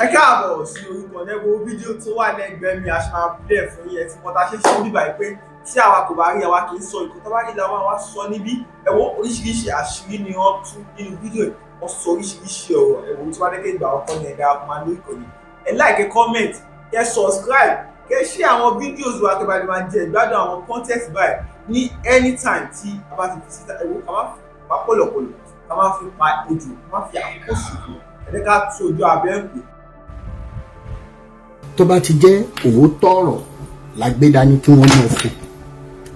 Ẹ káàbọ̀ sí orúkọ lẹ́gbẹ̀ẹ́ fídíò tó wà lẹ́gbẹ̀ẹ́ mi àṣà àbúlẹ̀ fún yẹn tí wọ́n ta ṣe ṣe bíbá pé tí àwa kò bá rí àwa kì í sọ ìkọ́ tó bá rí làwọn àwa sọ níbí ẹ̀wọ̀n oríṣiríṣi àṣírí ni wọ́n tú nínú fídíò wọ́n sọ oríṣiríṣi ọ̀rọ̀ ẹ̀wọ̀n tí wọ́n dẹ́kẹ́ ìgbà ọkọ ní ẹ̀dá ọkùnrin lórí ìkànnì ẹ like comment kẹ subscribe kẹ share àwọn fídíòs wa kẹ bá lè máa jẹ ìgbádùn àwọn content báyìí ní anytime tí a bá ti fi síta ẹ̀wọ̀n ká má pa pọ̀lọ̀pọ̀lọ̀ ká má fi pa ojú ká má fi àkókò ṣòfò ẹ̀dẹ́ká tó ojú abẹ́ ń pè. tó bá ti jẹ́ òótọ́ ọ̀rọ̀ la gbé dání kí wọ́n mọ̀ fún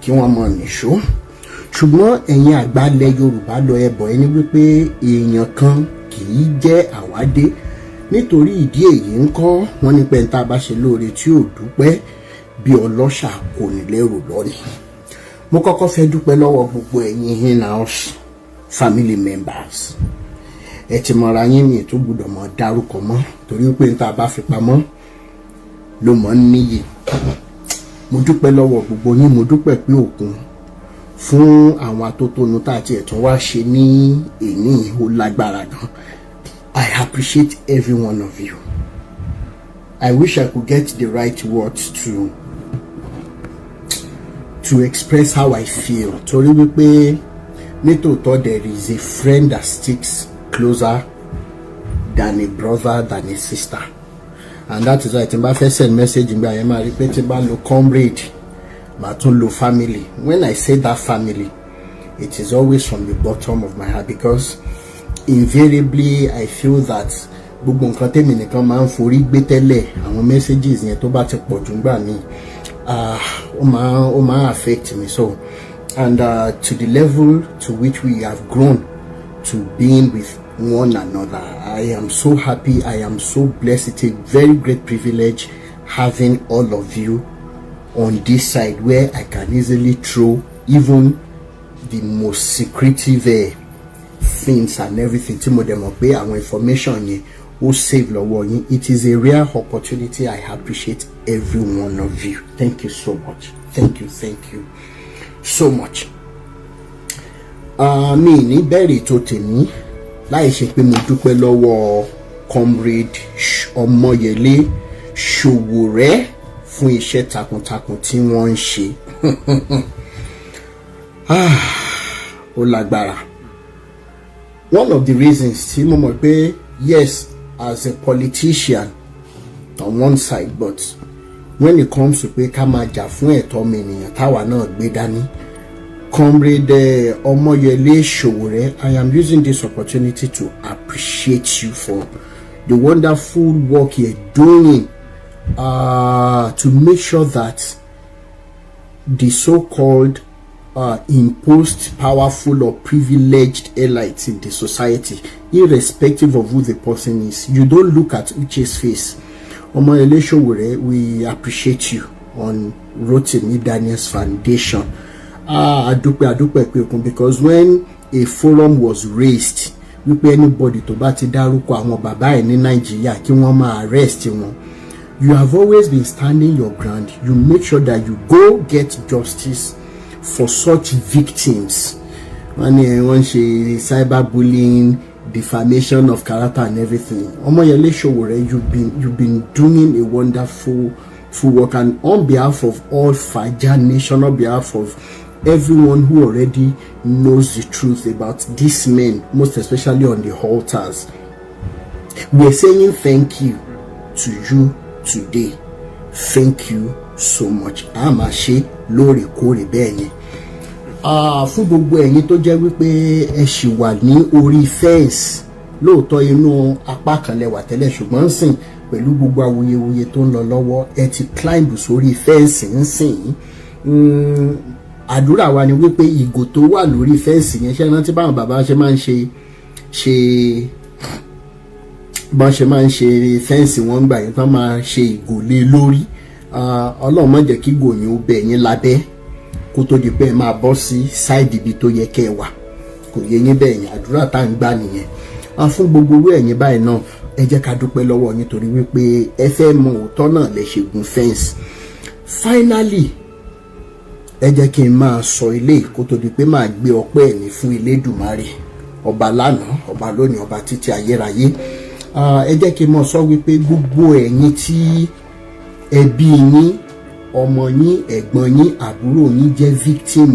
kí wọ́n mọ̀ nìṣó ṣùgbọ́n ẹ̀yin àgbàlẹ̀ Yorùbá lọ ẹbọ ẹni wípé èèyàn kan kì í jẹ́ àwádé nítorí ìdí èyí ń kọ́ wọ́n ní pé tá a bá ṣe lóore tí ò dúpẹ́ bí ọlọ́ṣà kò ní lẹ́rù lọ́nìí. mo kọ́kọ́ fẹ́ dúpẹ́ lọ́wọ́ gbogbo ẹ̀yin in-house family members ẹ ti mọ̀ra yín ní ètò gbọ́dọ̀ mọ̀ dárúkọ mọ́ torí pé tá a bá fi pamọ́ ló mọ̀ ń níyì. mo dúpẹ́ lọ́wọ́ gbogbo yín, mo dúpẹ́ pé òkun fún àwọn atótónu tá àti ẹ̀tún wá ṣe ní èní ó lágbára gan. I appreciate every one of you. I wish I could get the right words to express how I feel torí wípé nítòótọ́ there is a friend that sticks closer than a brother than a sister. And that is why tí n bá fẹ́ send message nígbà yẹn máa rí pé tí n bá lo comrade màá tún lo family. When I say that family, it is always from the bottom of my heart because invariably I feel that gbogbo nǹkan tèmi nìkan máa ń forí gbé tẹ́lẹ̀ àwọn messages yẹn tó bá ti pọ̀ jù nígbà míì ó máa affect me. So and to the level to which we have grown to being with one another, I am so happy, I am so blessed. It's a very great privilege having all of you on this side where I can easily throw even the most secretive things and everything tí mo dẹ̀ mọ̀ pé àwọn information yẹn ó save lọ́wọ́ yín. It is a rare opportunity. I appreciate every one of you. Thank you so much. Thank you so much. Mi ní bẹ̀rẹ̀ tó tèmi láì ṣe pé mo dúpẹ́ lọ́wọ́ comrade Ọmọyẹlé Ṣòwòrẹ́ fún iṣẹ́ takuntakun tí wọ́n ń ṣe. Ó lágbára. One of the reasons tí mo mọ̀ pé yes, as a politician on one side, but when it comes to pé ká máa jà fún ẹ̀tọ́ ọmọnìyàn táwa náà gbé dání, comrade Ọmọyẹlé Ṣòwòrẹ́, I am using this opportunity to appreciate you for the wonderful work you're doing to make sure that the so-called imposed powerful or privileged elites in the society, irrespective of who the person is, you don't look at Uche's face. Ọmọyẹlé Ṣòwòrẹ́, we appreciate you on Rotimi Daniels Foundation. Adúpẹ́ because when a forum was raised wípé anybody tó bá ti dárúkọ àwọn bàbá ẹ̀ ní Nàìjíríà kí wọ́n máa arrest wọn, you have always been standing your ground. You make sure that you go get justice for such victims. Wọ́n ṣe cyberbullying, defamation of character and everything. Ọmọyẹlé Ṣòwòrẹ́, you've been doing a wonderful work, and on behalf of all Faja Nation, on behalf of everyone who already knows the truth about these men, most especially on the altars, we are saying thank you to you today. Thank you so much. A máa ṣe lóòrèkóòrè bẹ́ẹ̀ yẹn. Fún gbogbo ẹ̀yin tó jẹ́ wípé ẹ ṣì wà ní orí fẹ́ǹsì, lóòótọ́ inú apá kan lẹ́wà tẹ́lẹ̀ ṣùgbọ́n sìn pẹ̀lú gbogbo awuyewuye tó ń lọ lọ́wọ́ ẹ ti climb sórí fẹ́ǹsì ń sìn. Àdúrà wa ni wípé ìgò tó wà lórí fẹ́ǹsì yẹn, ṣé rántí báwọn bàbá ṣe máa ń ṣe fẹ́ǹsì wọn gbà yẹn tán máa ṣe ìgò lé lórí. Ọlọ́run má jẹ́ kí ìgò yẹn ó bẹ̀ yín lábẹ́ kó tó di pé ẹ máa bọ́ sí sáìdì ibi tó yẹ kẹ́ ẹ wà. Kò yé yín bẹ́ẹ̀ yẹn, àdúrà tá ń gbà nìyẹn. Fún gbogbo owó ẹ̀yin báyìí náà ẹ jẹ́ ká dúpẹ́ lọ́wọ́ yín torí wípé ẹ fẹ́ mọ òótọ́ náà lẹ ṣe gun fẹ́ǹsì. Finally, ẹ jẹ́ kí n máa sọ ilé kó tó di pé máa gbé ọpẹ́ mi fún Elédùmarè, ọba lánàá, ọba lónìí, ọba títí ayérayé. ẹ jẹ́ kí n mọ̀ sọ wípé gbogbo ẹ̀yin tí ẹbí yín, ọmọ yín, ẹ̀gbọ́n yín, àbúrò yín jẹ́ victim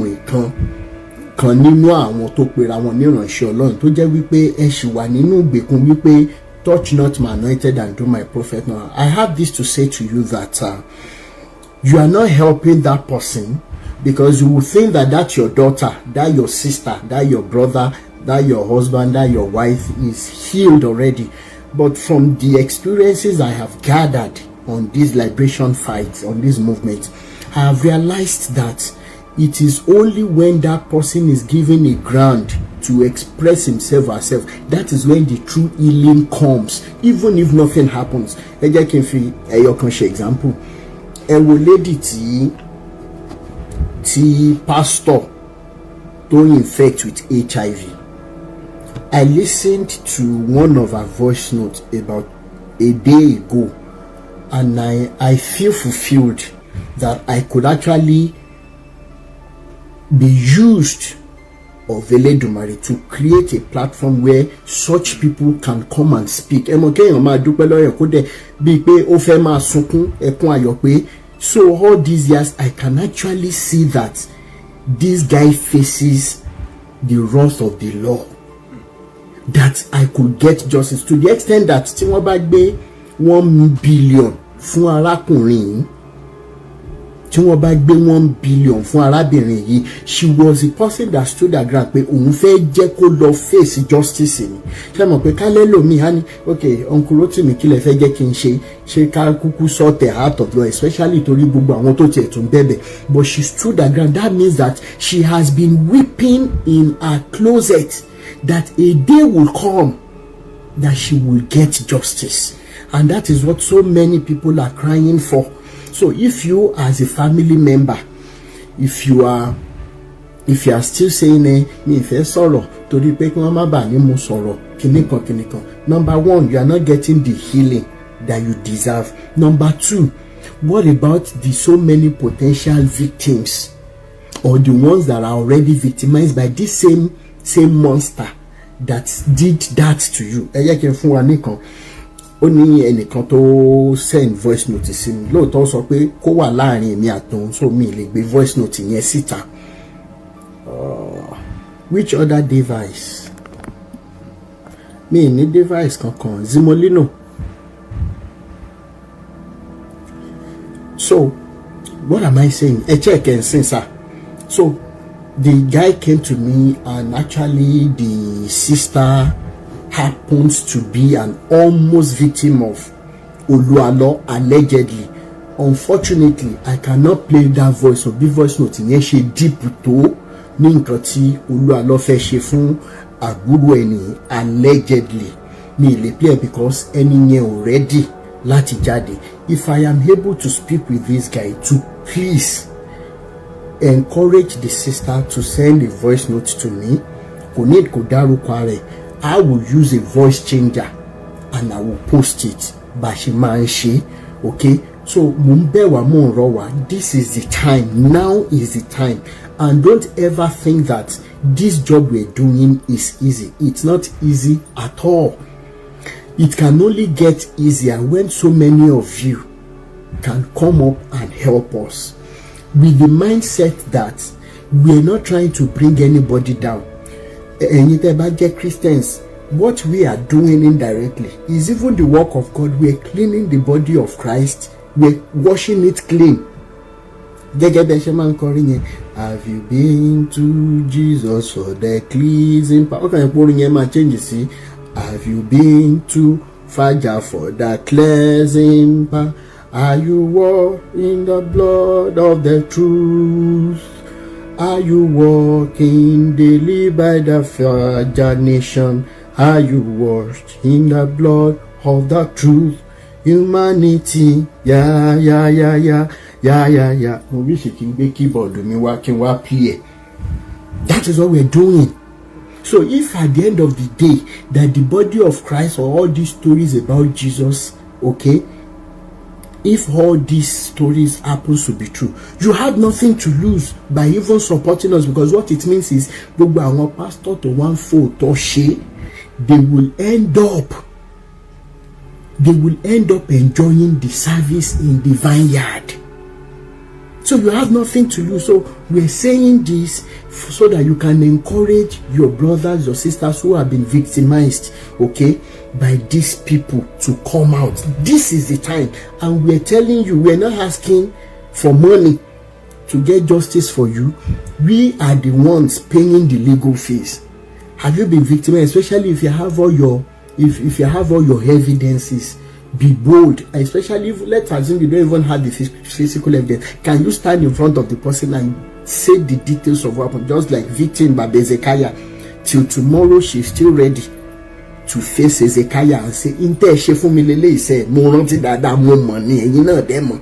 kan nínú àwọn tó pera wọn ní ìránṣẹ́ Ọlọ́run tó jẹ́ wípé ẹ ṣì wà nínú ìgbèkùn wípé touch not my anointed and do my prophet now. I have this to say to you that you are not helping that person, because you will think that that your daughter, that your sister, that your brother, that your husband, that your wife is healed already. But from the experiences I have gathered on these liberation fights, on this movement, I have realized that it is only when that person is given a ground to express himself or herself, that is when the true healing comes, even if nothing happens. Ẹ jẹ́ kí n fi ẹyọ kan ṣe example. Ẹ wo lady tí pastor tó infect with HIV. I listened to one of her voice notes about a day ago, and I feel fulfilled that I could actually be used of Eledumare to create a platform where such people can come and speak. Ẹ mọ̀ kéèyàn máa dúpẹ́ lọ́yẹ̀ kó dẹ̀ bíi pé ó fẹ́ máa sunkún ẹkún ayọ̀ pé so all these years I can actually see that this guy faces the wrath of the law, that I could get justice, to the extent that tí wọ́n bá gbé 1 billion fún arákùnrin, tí wọ́n bá gbé 1 billion fún arábìnrin yìí, she was the person that stood her ground pé òun fẹ́ jẹ́ kó lọ face justice ni. Ṣé mọ̀ pé kálẹ́ lòmíì á ní okay uncle Rotimi kí lẹ fẹ́ jẹ́ kí n ṣe ká kúkú sort her out of law, especially torí gbogbo àwọn tó tiẹ̀ tún bẹ̀bẹ̀. But she stood her ground. That means that she has been weeping in her closet that a day will come that she will get justice, and that is what so many people are crying for. So if you as a family member, if you are still saying mi fẹ́ sọ̀rọ̀ torí pé kí wọ́n má bàa ní mo sọ̀rọ̀ kìnìkan, number one, you are not getting the healing that you deserve. Number two, what about the so many potential victims, or the ones that are already victimized by this same monster that did that to you? Ẹ jẹ́ kí n fún wa nìkan. Ó ní ẹnìkan tó send voice note sí mi, lóòótọ́ sọ pé kó wà láàrin èmi àtòun, so mi lè gbé voice note yẹn síta. Which other device? Mi ní device kankan, Zimolino. So what am I saying? Ẹ check and sensor. So the guy came to me, and actually the sister happens to be an almost victim of Olualo, allegedly. Unfortunately, I cannot play that voice of the voice note yẹn ṣe deep tó ní nǹkan tí Olualo fẹ́ ṣe fún àbúrò ẹni allegedly. Mi lè play because ẹni yẹn already láti jáde. If I am able to speak with this guy to please encourage the sister to send a voice note to me, kò need kò dárúkọ rẹ̀, I will use a voice changer and I will post it. Bashimanshi, okay? So Mumbewa Monrowa, this is the time. Now is the time. And don't ever think that this job we're doing is easy. It's not easy at all. It can only get easier when so many of you can come up and help us with the mindset that we're not trying to bring anybody down. Christians, what we are doing indirectly is even the work of God. We're cleaning the body of Christ, we're washing it clean. Have you been to Jesus for the cleansing power? Have you been to Faja for the cleansing power? Are you washed in the blood of the truth? Are you walking daily by the Faja nation? Are you washed in the blood of the truth? Humanity, yeah. I wish you can be keyboard me working what play. That is what we're doing. So if at the end of the day that the body of Christ, or all these stories about Jesus, okay, if all these stories happens to be true, you have nothing to lose by even supporting us, because what it means is pastor to one fold or she, they will end up they will end up enjoying the service in the vineyard. So you have nothing to lose. So we're saying this so that you can encourage your brothers, your sisters who have been victimized, okay, by these people to come out. This is the time. And we're telling you, we're not asking for money to get justice for you. We are the ones paying the legal fees. Have you been victimized? Especially if you have all your evidences. Be bold, especially if, let's assume you don't even have the physical evidence. Can you stand in front of the person and say the details of what happened? Just like victim by Hezekiah, till tomorrow she's still ready to face Hezekiah and say, "Inte she fún mi lele ise, mo rántí dáadáa mo mọ̀ ni, ẹ̀yin náà dẹ̀ mọ̀."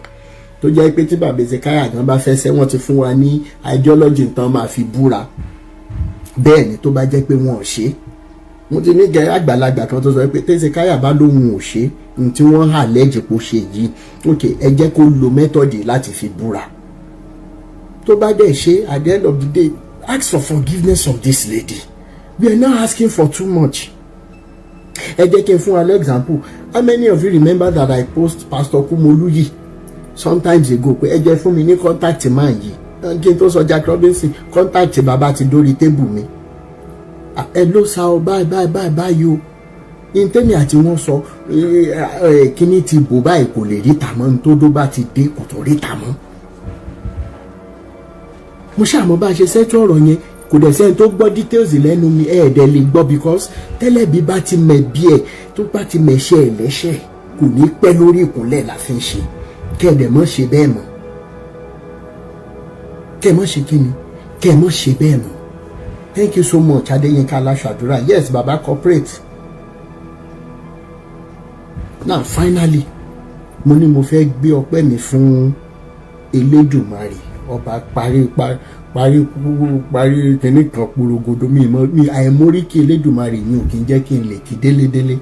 Tó jẹ́ pé tí bàbá Hezekiah gan bá fẹ́ ṣe, wọ́n ti fún wa ní ideology tán máa fi búra. Bẹ́ẹ̀ ni tó bá jẹ́ pé wọ́n ò ṣe. Mo ti ní gẹ àgbàlagbà kan tó sọ pé Hezekiah bá lóhun ò ṣe, tí wọ́n hà lẹ́jì kó ṣe yìí, okay, ẹ jẹ́ kó lo method láti fi búra. Tó bá dẹ̀ ṣe, at the end of the day, ask for forgiveness of this lady. We are not asking for too much. Ẹ jẹ́ kí n fún wa example. How many of you remember that I post Pastor Kumoluyi sometimes ago pé ẹ jẹ́ fún mi ní contact man yìí. Kí n tó sọ Jack Robinson, contact bàbá ti dórí table mi. Ẹ ló sa ọ báyìí o. Intemi àti wọ́n sọ kíní ti bò báyìí kò lè rí tàmọ́, tó dó bá ti dé kò tó rí tàmọ́. Mo ṣàmọ́ bá ṣe ṣẹ́tù ọ̀rọ̀ yẹn, kò dẹ̀ sẹ́ni tó gbọ́ details lẹ́nu mi, ẹ̀ẹ́dẹ̀ lè gbọ́ because tẹ́lẹ̀ bí bá ti mẹ̀ bí ẹ̀ tó bá ti mẹ̀ṣẹ́ ẹ̀ lẹ́ṣẹ̀ kò ní pẹ́ lórí ìkúnlẹ̀ la fi ń ṣe. Kẹ̀dẹ̀ mọ́ ṣe bẹ́ẹ̀ mọ́. Kẹ̀ mọ́ ṣe kíni? Kẹ̀ mọ́ ṣe bẹ́ẹ̀ mọ́. Thank you so much, Adeyinka Alashaadura. Yes, Baba corporate. Now finally, mo ní mo fẹ́ gbé ọpẹ́ mi fún Elédùmarè, ọba parí kíní kan porogodo mi àìmóríkì Elédùmarè mi ò kí ń jẹ́ kí n lè kí délédélé.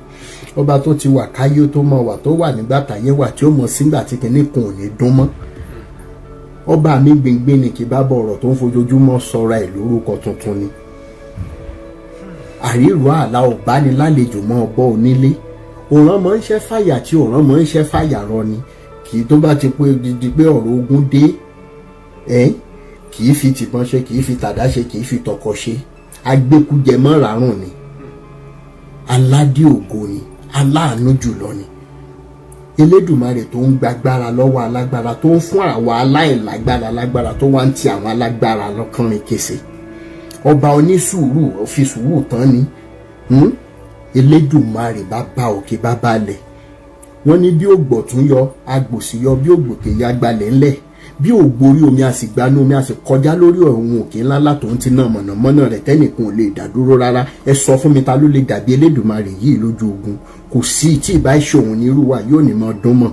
Ọba tó ti wà káyé tó mọ̀ wà tó wà nígbà táyé wà tí ó mọ̀ sígbà tí kíní kan ò ní dún mọ́. Ọba mi gbìngbìn ni kì bá bọ̀ ọ̀rọ̀ tó ń fojoojúmọ́ sọra ẹ̀ lórúkọ tuntun ni. Àríwá àlà ọ̀bánilálejò mọ́ ọbọ̀ onílé. Òràn mọ́ ń ṣẹ́ fàyà tí òràn mọ́ ń ṣẹ́ fàyà rọ ni. Kì í tó bá ti pé di pé ọ̀rọ̀ ogun dé, kì í fi tìbọn ṣe, kì í fi tàdá ṣe, kì í fi tọkọ ṣe. Agbékújẹ mọ́ ràrùn ni. Aládé ògo ni. Aláàánú jùlọ ni. Elédùmarè tó ń gbàgbára lọ́wọ́ alágbára, tó ń fún àwa aláìlágbára lágbára, tó wá ń ti àwọn alágbára lọ́kànrin kése. Ọba onísùúrù fi sùúrù tán ni. Elédùmarè bàbá òkè bàbá lẹ̀. Wọ́n ní bí ògbò tún yọ agbòsí yọ, bí ògbòkè ya gbalẹ̀ ńlẹ̀, bí ògbórí omi àsìgbanú omi àsì kọjá lórí ọ̀hún òkè ńlá látòun ti náà mọ̀nàmọ́ná rẹ̀ tẹ́nìkan ò lè dádúró rárá. Ẹ sọ fún mi ta ló lè dàbí Elédùmarè yìí lójú ogun? Kò sí, tí ìbá ìṣòwò ní irú wa yóò ní mọ́ dún mọ́.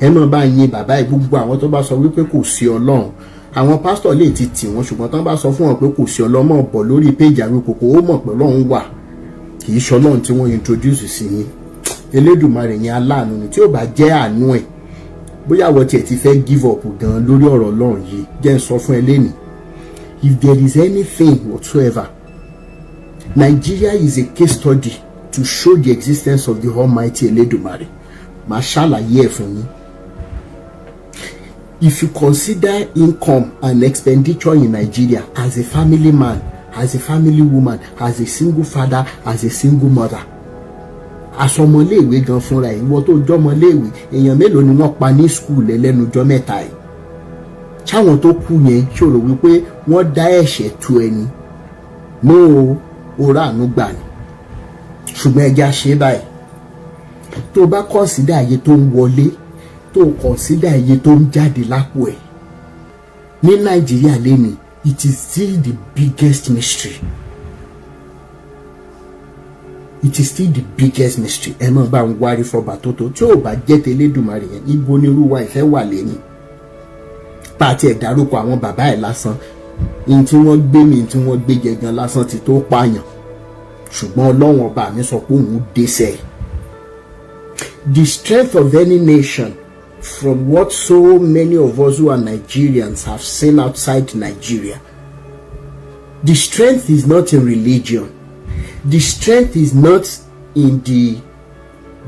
Ẹ mọ̀ bá yin bàbá yìí. Gbogbo àwọn tó bá sọ wípé kò sí Ọlọ́run, àwọn pásítọ̀ lè ti tì wọ́n, ṣùgbọ́n tán bá sọ fún wọn pé kò sí Ọlọ́run, mọ̀ bọ̀ lórí péjì Awikoko, ó mọ̀ pé Ọlọ́run wà. Kì í ṣe Ọlọ́run tí wọ́n introduce sí yín. Elédùmarè yẹn aláàánú ni. Tí ó bá jẹ́ àánú ẹ̀, bóyá wọ́n tiẹ̀ ti fẹ́ give up gan lórí ọ̀rọ̀ Ọlọ́run yìí. Jẹ́ n sọ fún ẹ lẹ́nìí, if there is anything whatsoever, Nigeria is a case study to show the existence of the Almighty Elédùmarè. Màá ṣàlàyé ẹ̀ fún yín. If you consider income and expenditure in Nigeria as a family man, as a family woman, as a single father, as a single mother, asọmọléèwé gan fúnra ẹ̀, ìwọ tó jọmọléèwé, èèyàn mélòó ni wọ́n pa ní skul ẹlẹ́nujọ́ mẹ́ta ẹ̀? Ṣáwọn tó kú yẹn ṣòro wípé wọ́n dá ẹ̀ṣẹ̀ tu ẹni? No, ora àánú gbà ni. Ṣùgbọ́n ẹja ṣe báyìí. Tó bá consider iye tó ń wọlé, tó consider iye tó ń jáde lápò ẹ̀ ní Nàìjíríà lẹ́ni, it is still the biggest mystery. It is still the biggest mystery. Ẹ máa bá ń wárí fọba tó tó. Tí ò bá jẹ́ tẹlẹ́dùmarè yẹn, ibo ni irú wa ìfẹ́ wà lẹ́ni? Pàtí ẹ̀ dárúkọ àwọn bàbá ẹ̀ lásán. In tí wọ́n gbé mi, tí wọ́n gbé jẹ gan lásán ti tó pààyàn. Ṣùgbọ́n Ọlọ́run ọba mi sọ pé òun dẹ́ṣẹ̀. The strength of any nation, from what so many of us who are Nigerians have seen outside Nigeria, the strength is not in religion. The strength is not in the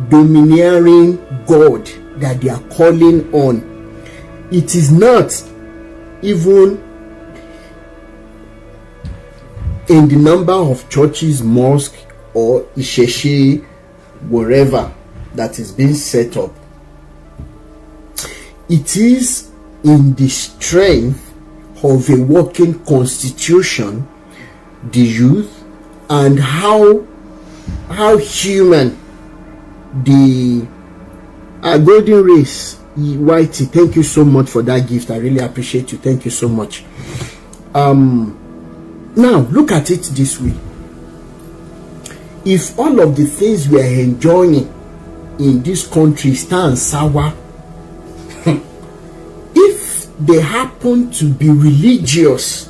domineering God that they are calling on. It is not even in the number of churches, mosques, or isheshe, wherever that is being set up. It is in the strength of a working constitution, the youth, and how human the golden race. Whitey, thank you so much for that gift. I really appreciate you. Thank you so much. Now look at it this way. If all of the things we are enjoying in this country stand sour, if they happen to be religious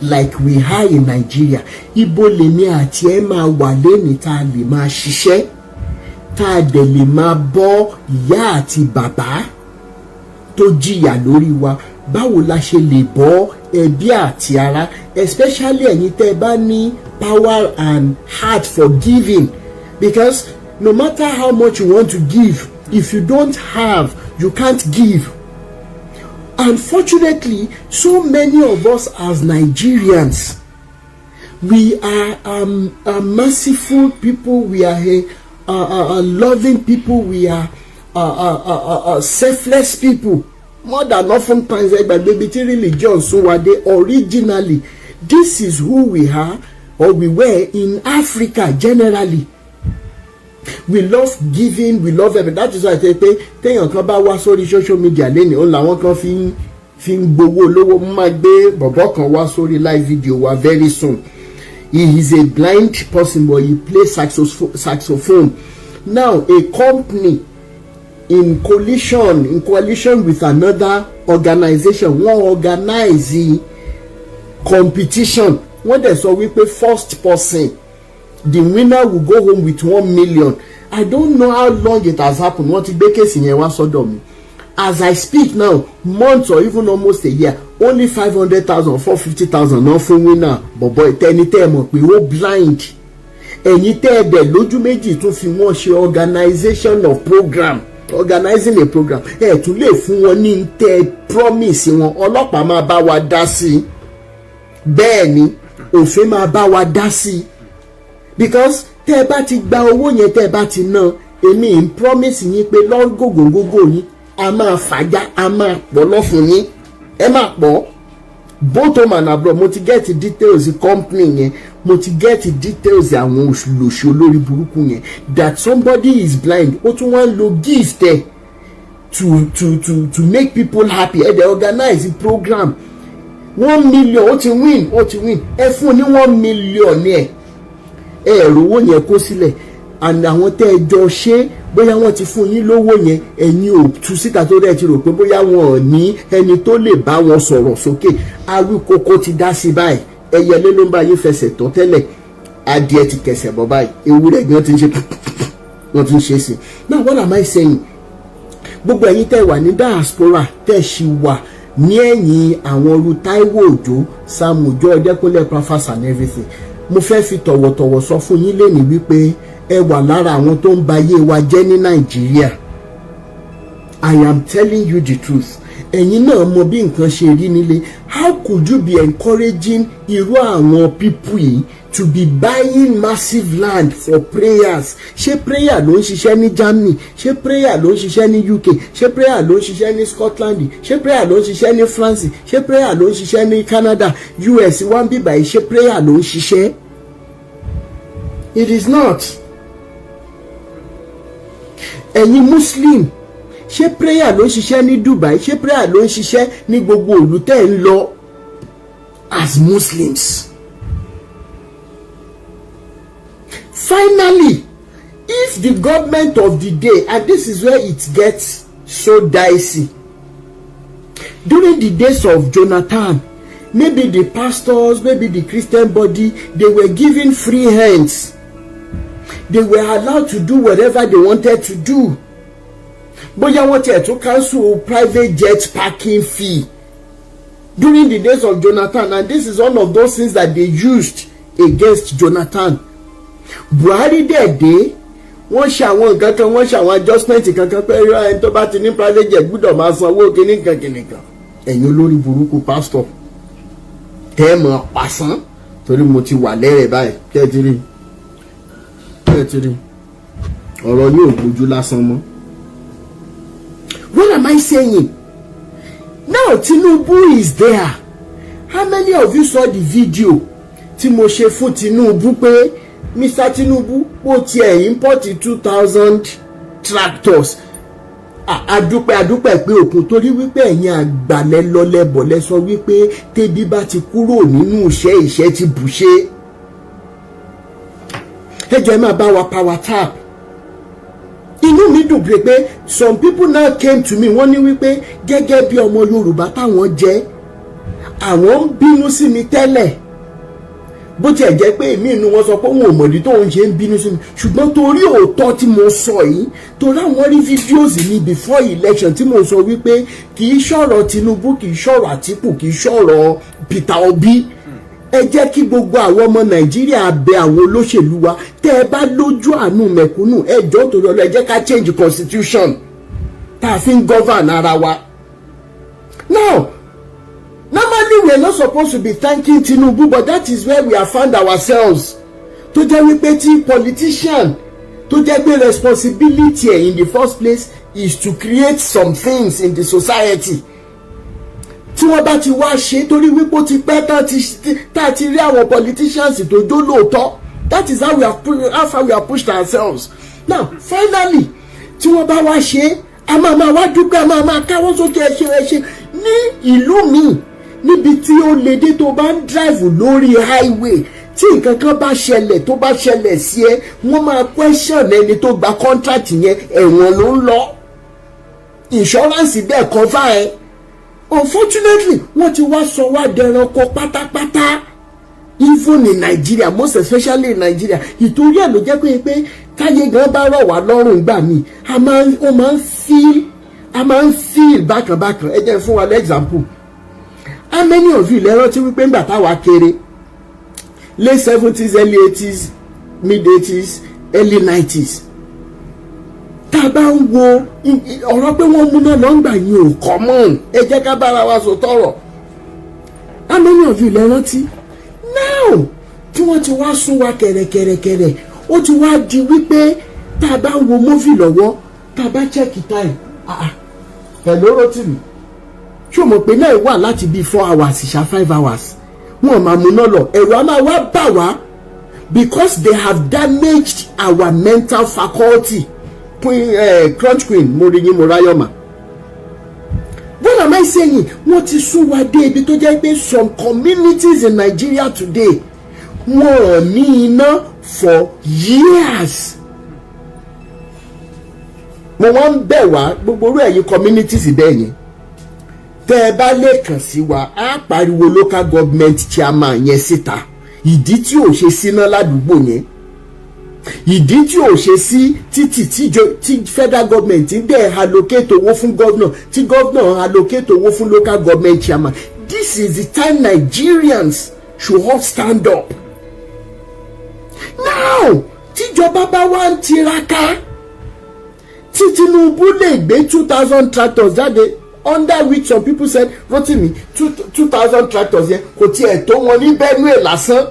like we are in Nigeria, ibo lemi ati e ma wà lẹ́ni tá lè máa ṣiṣẹ́, tá dẹ̀ lè máa bọ́ ìyá àti bàbá tó jìyà lórí wa. Báwo la ṣe lè bọ́ ẹbí àti ará, especially ẹ̀yin tẹ́ bá ní power and heart for giving, because no matter how much you want to give, if you don't have, you can't give. Unfortunately, so many of us as Nigerians, we are merciful people, we are loving people, we are selfless people. More than often times, baby, religion. So are they originally? This is who we are, or we were in Africa generally. We love giving, we love everything. That is why I say, téèyàn kan bá wá sórí social media lẹ́ni, òun làwọn kan fi ń gbowó lówó. Máa gbé bọ̀bọ̀ kan wá sórí live video wa very soon. He is a blind person, but he plays saxophone. Now, a company in coalition with another organization, wọ́n organize the competition. Wọ́n dẹ̀ sọ wípé first person, the winner will go home with 1 million. I don't know how long it has happened. Wọ́n ti gbé kéèsì yẹn wá sọ́dọ̀ mi. As I speak now, months or even almost a year, only 500,000, 450,000 náà fún winner. Bọ̀bọ̀ ìtẹ́ni tẹ́ ẹ mọ̀ pé ó blind. Ẹ̀yin tẹ́ ẹ dẹ̀ lójú méjì tún fi wọ́n ṣe organization of program. Organizing a program. Ẹ tún lè fún wọn ní tẹ́ promise wọn. Ọlọ́pàá máa bá wa dá sí. Bẹ́ẹ̀ ni òfin máa bá wa dá sí. Because tẹ́ ẹ bá ti gba owó yẹn, tẹ́ ẹ bá ti ná, èmi ń promise yín pé lọ́gògógógó yín a máa fàjà, a máa pọ̀ lọ́fun yín, ẹ máa pọ̀. Both home and abroad, mo ti get details company yẹn, mo ti get details àwọn òṣìlòṣì olórí burúkú yẹn, that somebody is blind, ó tún wá ń lo gift ẹ to make people happy. Ẹ dey organize the program 1 million, ó ti win, ẹ fún ní 1 million ẹ rówó yẹn kó sílẹ̀, and àwọn tẹ́ ẹ jọ ṣe bóyá wọ́n ti fún yín lówó yẹn, ẹ̀yin ò tú síta tó rẹ̀ ti rò pé bóyá wọn ò ní ẹni tó lè bá wọn sọ̀rọ̀ sókè. Awikoko ti dá sí báyìí, ẹyẹlé ló ń bá yín fẹsẹ̀ tán tẹ́lẹ̀, adìẹ ti kẹsẹ̀ bọ̀ báyìí, ewúrẹ́ gan ti ń ṣe wọ́n ti ń ṣe sí. Now what am I saying? Gbogbo ẹ̀yin tẹ́ wà ní diaspora, tẹ́ ṣì wà ní ẹ̀yìn àwọn ọrú Táíwò Òjó, Sam Òjó, Ọdẹ́kúnlé Prophets and everything, mo fẹ́ fi tọ̀wọ̀tọ̀wọ̀ sọ fún yín lẹ́ni wípé ẹ wà lára àwọn tó ń ba ayé wa jẹ́ ní Nàìjíríà. I am telling you the truth. Ẹ̀yin náà mọ bí nǹkan ṣe rí nílé. How could you be encouraging irú àwọn people yìí to be buying massive land for prayers? Ṣé prayer ló ń ṣiṣẹ́ ní Germany? Ṣé prayer ló ń ṣiṣẹ́ ní UK? Ṣé prayer ló ń ṣiṣẹ́ ní Scotland? Ṣé prayer ló ń ṣiṣẹ́ ní France? Ṣé prayer ló ń ṣiṣẹ́ ní Canada? US wá ń bíbà yìí, ṣé prayer ló ń ṣiṣẹ́? It is not. Ẹ̀yin Muslim, ṣé prayer ló ń ṣiṣẹ́ ní Dubai? Ṣé prayer ló ń ṣiṣẹ́ ní gbogbo ìlú tẹ́ ń lọ as Muslims? Finally, if the government of the day, and this is where it gets so dicey, during the days of Jonathan, maybe the pastors, maybe the Christian body, they were given free hands. They were allowed to do whatever they wanted to do. Bóyá wọ́n tiẹ̀ tún cancel private jet parking fee during the days of Jonathan, and this is one of those things that they used against Jonathan. Buhari dẹ̀ dé, wọ́n ṣe àwọn nǹkan kan, wọ́n ṣe àwọn adjustment kankan pé ẹni tó bá ti ní private jet gbúdọ̀ máa san owó kìnnìkan. Ẹ̀yin olórí burúkú pásítọ̀ tẹ́ ẹ mọ̀ pàṣán torí mo ti wà lẹ́rẹ̀ báyìí kẹ́ẹ̀tìrì ọ̀rọ̀ yóò gbójú lásán mọ́. What am I saying? Now Tinubu is there. How many of you saw the video tí mo ṣe fún Tinubu pé Mr. Tinubu ó tiẹ̀ import 2,000 tractors? Adúpẹ́ pé òkun torí wípé ẹ̀yin àgbàlẹ̀ lọ́lẹ́bọ̀ lẹ sọ wípé tẹ́bí bá ti kúrò nínú iṣẹ́ ti bùṣe. Ẹ jọ̀ọ́ ẹ máa bá wa power tap. Inú mi dùn pé some people now came to me wọ́n ní wípé gẹ́gẹ́ bí ọmọ Yorùbá táwọn jẹ́ àwọn ń bínú sí mi tẹ́lẹ̀ bó tiẹ̀ jẹ́ pé èmi inú wọn sọ pé wọn ò mọ̀dí tóun ṣe ń bínú sí mi ṣùgbọ́n torí òótọ́ tí mo sọ yìí torí àwọn rí fídíòsì mi before election tí mo sọ wípé kì í ṣọ̀rọ̀ Tinubu kì í ṣọ̀rọ̀ Àtíkù kì í ṣọ̀rọ̀ Peter Obi. Ẹ jẹ́ kí gbogbo àwọn ọmọ Nàìjíríà bẹ àwọn olóṣèlú wa tẹ́ ẹ bá lójú àánú mẹ̀kúnnù ẹ jọ̀ọ́ torí Ọlọ́run ẹ jẹ́ ká change constitution tá a fi ń govern ara wa. Now normally we are not supposed to be thanking Tinubu, but that is where we have found ourselves. Tó jẹ́ wípé tí politician tó jẹ́ pé responsibility in the first place is to create some things in the society. Tí wọ́n bá ti wá ṣe torí wípé ó ti pẹ́ tá ti rí àwọn politicians tó jó lóòótọ́. That is how we have pushed ourselves. Now finally tí wọ́n bá wá ṣe a máa wá dúpẹ́ a máa káwọ́ sókè ẹṣẹ ní ìlú mi. Níbi tí ó lè dé tó bá ń drive lórí highway tí nǹkan kan bá ṣẹlẹ̀ tó bá ṣẹlẹ̀ sí ẹ wọ́n máa question ẹni tó gba contract yẹn ẹ̀wọ̀n ló ń lọ insurance bẹ́ẹ̀ cover ẹ. Unfortunately wọ́n ti wá sọ wá dẹranko pátápátá even in Nigeria, most especially in Nigeria. Ìtorí ẹ̀ ló jẹ́ pé káyé gan bá rọ̀ wá lọ́rùn gbà mí a máa ń feel bákan. Ẹ jẹ́ fún wa l'example. How many of you lẹ́rọ̀ tí wípé ńgbà táwa kéré late 70s early 80s mid 80s early 90s tá a bá ń wo ọ̀rọ̀ pé wọ́n múná lọ́ngbà yìí ò common. Ẹ jẹ́ ká bára wa sọ tọrọ. How many of you lẹ́rọ̀ tí now tí wọ́n ti wá sún wa kẹ̀rẹ̀kẹ̀rẹ̀ ó ti wá di wípé tá a bá ń wo movie lọ́wọ́ tá a bá check time hello Rotimi ṣé o mọ̀ pé náà wà láti bí 4 hours ṣá 5 hours wọn máa mú náà lọ ẹ̀rọ a máa wá bà wá because they have damaged our mental faculty. Crunch Queen Moriyin Morayoma. What am I saying? Wọ́n ti sún wa dé ibi tó jẹ́ pé some communities in Nigeria today wọ́n ò ní iná for years. Mo wọ́n ń bẹ̀ wá gbogbo orí ẹ̀yin communities bẹ́ẹ̀ yẹn. Tẹ́ ẹ bá lè kàn sí wa á pariwo local government chairman yẹn síta ìdí tí ò ṣe síná ládùúgbò yẹn ìdí tí ò ṣe sí títì tí federal government ń dẹ̀ allocate owó fún governor tí governor allocate owó fún local government chairman. This is the time Nigerians should all stand up. Now tíjọba bá wá ń tiraka tí Tinubu lè gbé 2,000 tractors jáde under which some people said Rotimi 2,000 tractors yẹn kò tiẹ̀ tó wọn ní Benue lásán.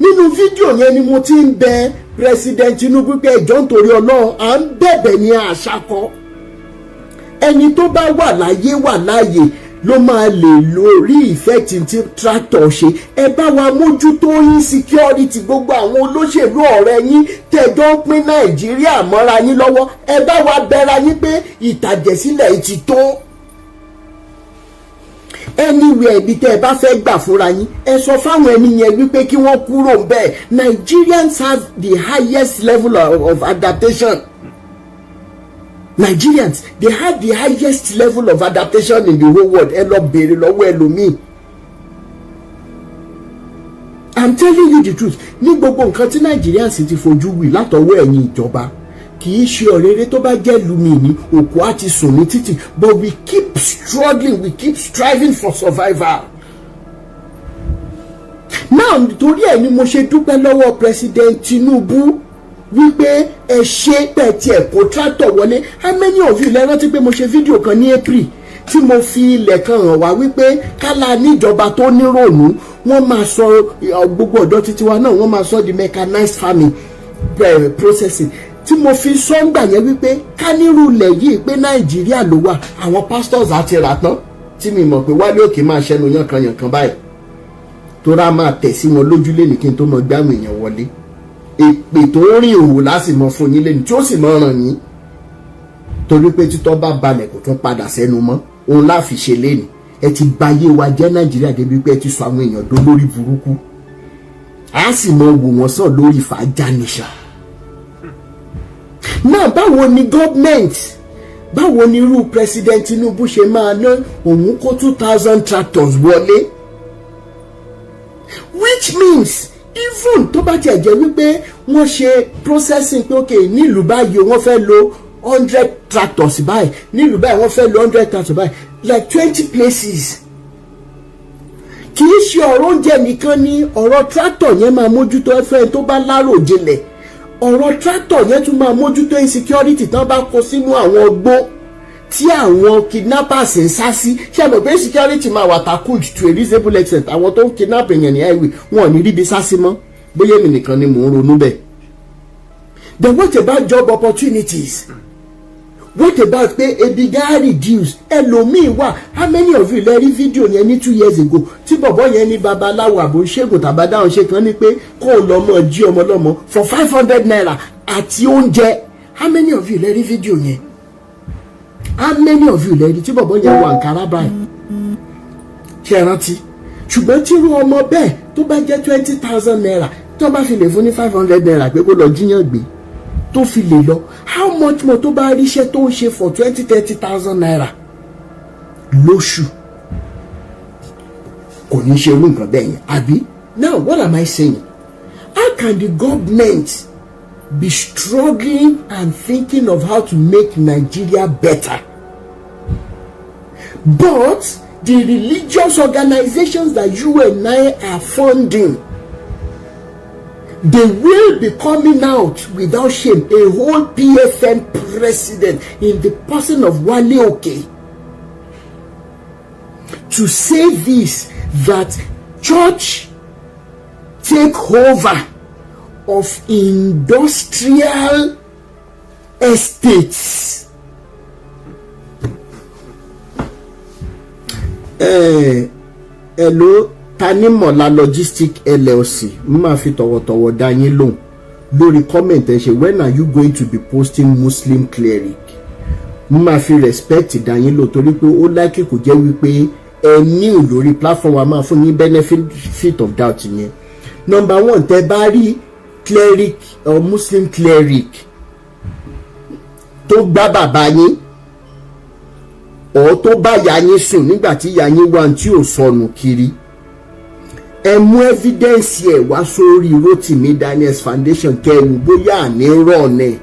Nínú fídíò yẹn ni mo ti ń bẹ President Tinubu pé ẹjọ́ nítorí Ọlọ́run à ń bẹ̀bẹ̀ ní àṣàkọ ẹni tó bá wà láàyè ló máa lè lórí effect tí tractor ṣe. Ẹ bá wa mójútó insecurity gbogbo àwọn olóṣèlú ọ̀rẹ́ yín tẹ̀jọ́ ń pín Nàìjíríà mọ́ra yín lọ́wọ́. Ẹ bá wa bẹ̀ra yín pé ìtàjẹ̀sílẹ̀ ti tó. Anywhere ibi tẹ́ ẹ bá fẹ́ gbà fúnra yín ẹ sọ fáwọn ẹni yẹn wípé kí wọ́n kúrò ń bẹ̀. Nigerians have the highest level of adaptation. Nigerians, they have the highest level of adaptation in the whole world. Ẹ lọ bèrè lọ́wọ́ ẹlòmíì. I'm telling you the truth. Ní gbogbo nǹkan tí Nigerians ti fojú wí látọwọ́ ẹ̀yin ìjọba kì í ṣe ọ̀rẹ́rẹ́ tó bá jẹ́ lumi ní òkú àti sùn ní títì, but we keep struggling, we keep striving for survival. Now nítorí ẹ̀ ni mo ṣe dúpẹ́ lọ́wọ́ President Tinubu wípé ẹ ṣe pẹ̀ tí ẹ̀ kó tractor wọlé. How many of you lẹ rántí pé mo ṣe fídíò kan ní April tí mo fi ilẹ̀ kan hàn wá wípé kálá níjọba tó nírònú wọ́n máa sọ gbogbo ọ̀dọ́ títí wa náà wọ́n máa sọ di mechanized farming processing, tí mo fi sọ́ngbà yẹn wípé ká nírú ilẹ̀ yìí pé Nàìjíríà ló wà, àwọn pastors àti rà tán, tí mi mọ̀ pé Wálé Òkè máa ṣẹnu yànkan báyìí tó rà máa tẹ̀ sí wọn lójúlé ní kí n tó mọ gbáwọn èèyàn wọlé. Èpè tó ń rìn òwò lásìmọ̀ fún yín lẹ́nu tí ó sì mọ̀ ràn yín, torí pé títọ́ bá balẹ̀ kò tún padà sẹ́nu mọ́, òun láfi ṣe lẹ́nu. Ẹ ti bayé wa jẹ́ Nàìjíríà débi pé ẹ ti sọ àwọn èèyàn dó lórí burúkú, a sì mọ wò wọ́n sàn lórí fàájánìṣà. Náà báwo ni gọ́ọ̀mẹ̀ntì, báwo ni irú president Tinubu ṣe máa ná òun kó 2000 tractors wọlé, which means even tó bá tiẹ̀ jẹ́ wípé wọ́n ṣe processing pé okay nílùú báyìí wọ́n fẹ́ lo 100 tractors báyìí, nílùú báyìí wọ́n fẹ́ lo 100 tractors báyìí, like 20 places. Kì í ṣe ọ̀rọ̀ oúnjẹ nìkan ni ọ̀rọ̀ tractor yẹn máa mójútó. ẹfẹ́ tó bá lárò jinlẹ̀, ọ̀rọ̀ tractor yẹn tún máa mójútó insecurity tán bá kó sínú àwọn ọgbó tí àwọn kidnappers ń sá sí. Ṣé àmọ̀ pé insecurity máa wà tackled to a reasonable extent, àwọn tó ń kidnap èèyàn ní highway wọn ò ní ríbi sá sí mọ́. Bóyá èmi nìkan ni mò ń ronú bẹ́ẹ̀. Then what about job opportunities? What about pé ebi gá reduce? Ẹlòmíì wà, how many of you lẹ rí fídíò yẹn ní 2 years ago tí bọ̀bọ̀ yẹn ní babaláwo àbò ṣègùn tàbádáhùn ṣe kan ní pé kó o lọ mọ jí ọmọ lọ́mọ for 500 naira àti oúnjẹ. How many of you lẹ rí fídíò yẹn? How many of you lẹ rí tí bọ̀bọ̀ yẹn wọ àǹkárá báyìí? Ṣé ẹ rántí? Ṣùgbọ́n tí irú ọmọ bẹ́ẹ̀ tó bá jẹ́ 20,000 naira tó bá fi lè fún ní 500 naira pé kó lọ jíyàn gbé tó fi lè lọ, how much more tó bá ríṣẹ́ tó ń ṣe for 20-30,000 naira lóṣù, kò ní ṣe irú nǹkan bẹ́ẹ̀ yẹn àbí? Now what am I saying? How can the government be struggling and thinking of how to make Nigeria better, but the religious organizations that you and I are funding, they will be coming out without shame, a whole PFN president in the person of Wali Oke, to say this, that church takeover of industrial estates. Hello, Tanimola Logistic LLC. Mma fi tọ̀wọ̀tọ̀wọ̀ dá yín lóhùn lórí comment ẹ ṣe, when are you going to be posting Muslim cleric? Mma fi respect dá yín lóhùn torí pé ó like kò jẹ́ wípé ẹ new lórí platform wa máa fún yín benefit of doubt yẹn. Number 1, tẹ́ bá rí cleric or Muslim cleric tó gbá bàbá yín or tó bá ìyá yín sùn nígbà tí ìyá yín wà tí ò sọnù kiri, ẹ mú evidence ẹ wá sórí Rotimi Daniels Foundation kẹrù bóyá àní rọ̀ọ̀nẹ́.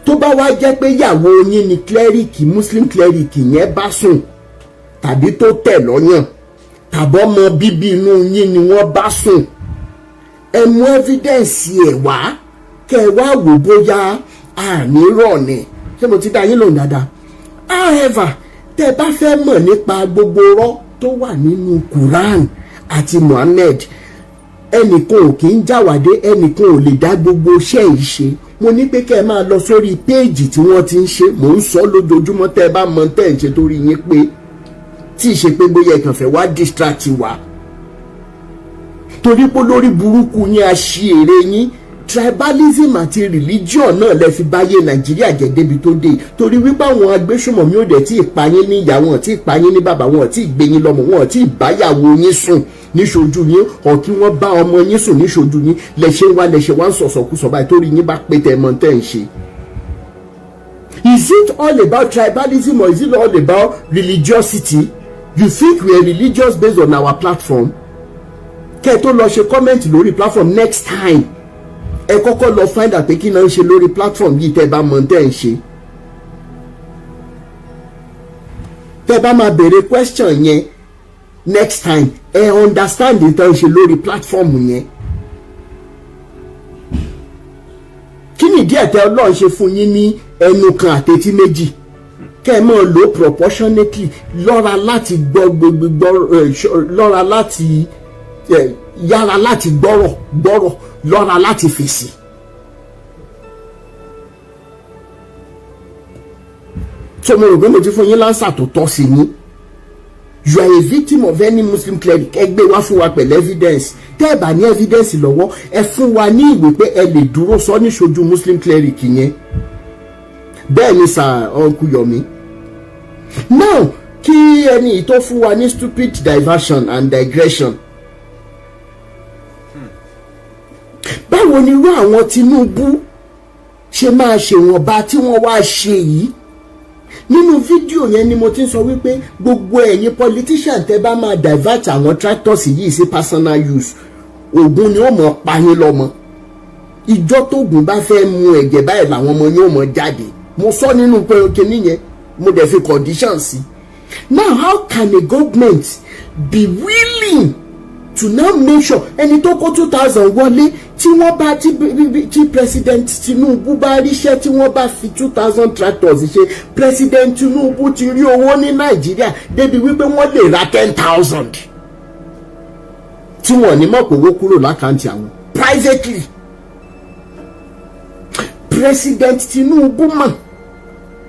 Tó bá wá jẹ́ pé ìyàwó yín ni cleric, Muslim cleric yẹn bá sùn tàbí tó tẹ̀ lọ́yàn tàbọ́ ọmọ bíbí inú yín ni wọ́n bá sùn, ẹ mú evidence ẹ wá kẹ wá wò bóyá àní rọ̀ọ̀nẹ́. Ṣé mo ti dá yín lóhùn dáadáa? However, tẹ́ bá fẹ́ mọ̀ nípa gbogbo rọ́ tó wà nínú Quran àti Muhammad, ẹnìkan ò kì í jáwàdé, ẹnìkan ò lè dá gbogbo iṣẹ́ yìí ṣe. Mo ní pé kẹ́ ẹ máa lọ sórí péèjì tí wọ́n ti ń ṣe, mò ń sọ lójoojúmọ́, tẹ́ bá mọ̀ tẹ́ ń ṣe torí yín pé tí ì ṣe pé bóyá ẹ̀kan fẹ́ wá distract wa, torí pé lórí burúkú yín aṣèrè yín tribalism àti religion náà lè fi báyé Nàìjíríà jẹ́ débi tó dé, torí wípé àwọn agbésùmọ̀mí ò dẹ̀ tí ì pa yín ní ìyá wọn, tí ì pa yín ní bàbá wọn, tí ì gbé yín lọ́mọ wọn, tí ì báyàwó yín sùn níṣojú yín, ọ̀ kí wọ́n bá ọmọ yín sùn níṣojú yín, lẹ̀ṣẹ̀ wá ń sọ̀sọ̀kúsọ báyìí torí yín bá pé tẹ̀ mọ́ tẹ̀ ń ṣe. Is it all about tribalism or is it all about religiosity? You think we are religious based on our platform? Kẹ́ ẹ tó lọ ṣe comment lórí platform next time, ẹ kọ́kọ́ lọ find out pé kí náà ń ṣe lórí platform yìí tẹ́ bá mọ̀ tẹ́ ń ṣe. Tẹ́ bá máa béèrè question yẹn next time, ẹ understand ìtàn ṣe lórí platform yẹn. Kí ẹ̀ tẹ́ Ọlọ́run ṣe fún yín ní ẹnu kan àtẹ́tí méjì kẹ́ ẹ máa lò proportionately lọ́ra láti lọ́ra láti yára láti gbọ́rọ̀ lọ́ra láti fèsì. So mo rò pé mo ti fún yín lánsà tó tọ́ sí yín. You are a victim of any Muslim cleric. Ẹ gbé wá fún wa pẹ̀lú evidence. Tẹ́ ẹ bá ní evidence lọ́wọ́ ẹ fún wa ní ìwé pé ẹ lè dúró sọ níṣojú Muslim cleric yẹn. Bẹ́ẹ̀ ni sir Uncle Yomi. Now kí ẹni tó fún wa ní stupid diversion and digression. Báwo ni irú àwọn Tinubu ṣe máa ṣèwọ̀nba tí wọ́n wá ṣe yìí? Nínú fídíò yẹn ni mo ti ń sọ wípé gbogbo ẹ̀yin politician tẹ́ bá máa divert àwọn tractors yìí sí personal use, Ògún ni ó mọ̀ pa yín lọ́mọ. Ìjọ tóògùn bá fẹ́ mu ẹ̀jẹ̀ báyìí làwọn ọmọ yóò mọ̀ jáde. Mo sọ nínú pé kíní yẹn mo dẹ̀ fi conditions sí. Now how can a government be willing to now make sure ẹni tó kó 2000 wọlé tí wọ́n bá tí president Tinubu bá ríṣẹ́ tí wọ́n bá fi 2000 tractors ṣe, president Tinubu ti rí owó ní Nàìjíríà débi wípé wọ́n lè ra 10,000 tí wọ́n ní mọ̀ pé owó kúrò lákàntì àwọn privately. President Tinubu mọ̀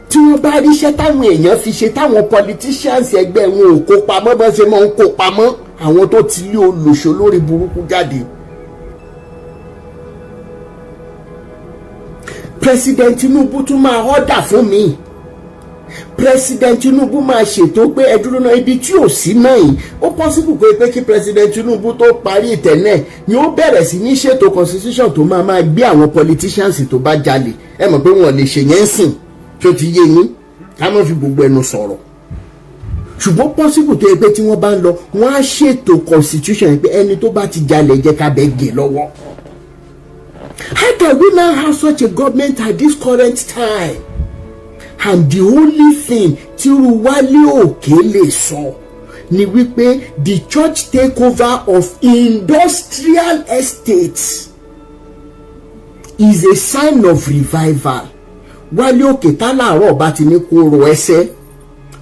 tí wọ́n bá ríṣẹ́ táwọn èèyàn fi ṣe táwọn politicians ẹgbẹ́ wọn ò kó pamọ́ bó ṣe máa ń kó pamọ́ àwọn tó ti lé olùṣọ́ lórí burúkú jáde. President Tinubu tún máa order fún mi. President Tinubu máa ṣètò pé ẹ dúró náà ibi tí ò sí náà yìí ó possible pé kí President Tinubu tó parí ìtẹ̀nẹ̀ ni ó bẹ̀rẹ̀ sí ní ṣètò constitution tó máa gbé àwọn politicians tó bá jalè. Ẹ mọ̀ pé wọ́n lè ṣe yẹn sìn tó ti yé yín ká má fi gbogbo ẹnu sọ̀rọ̀. Ṣùgbọ́n possible tó yẹ pé tí wọ́n bá ń lọ wọ́n á ṣètò constitution pé ẹni tó bá ti jalè jẹ́ ká bẹ́ gé lọ́wọ́. How can we now have such a government at this current time? And the only thing tí Wali Òkè lè sọ ni wípé the church takeover of industrial estates is a sign of revival. Wali Òkè tá láàárọ̀ bá ti ní kó ro ẹsẹ̀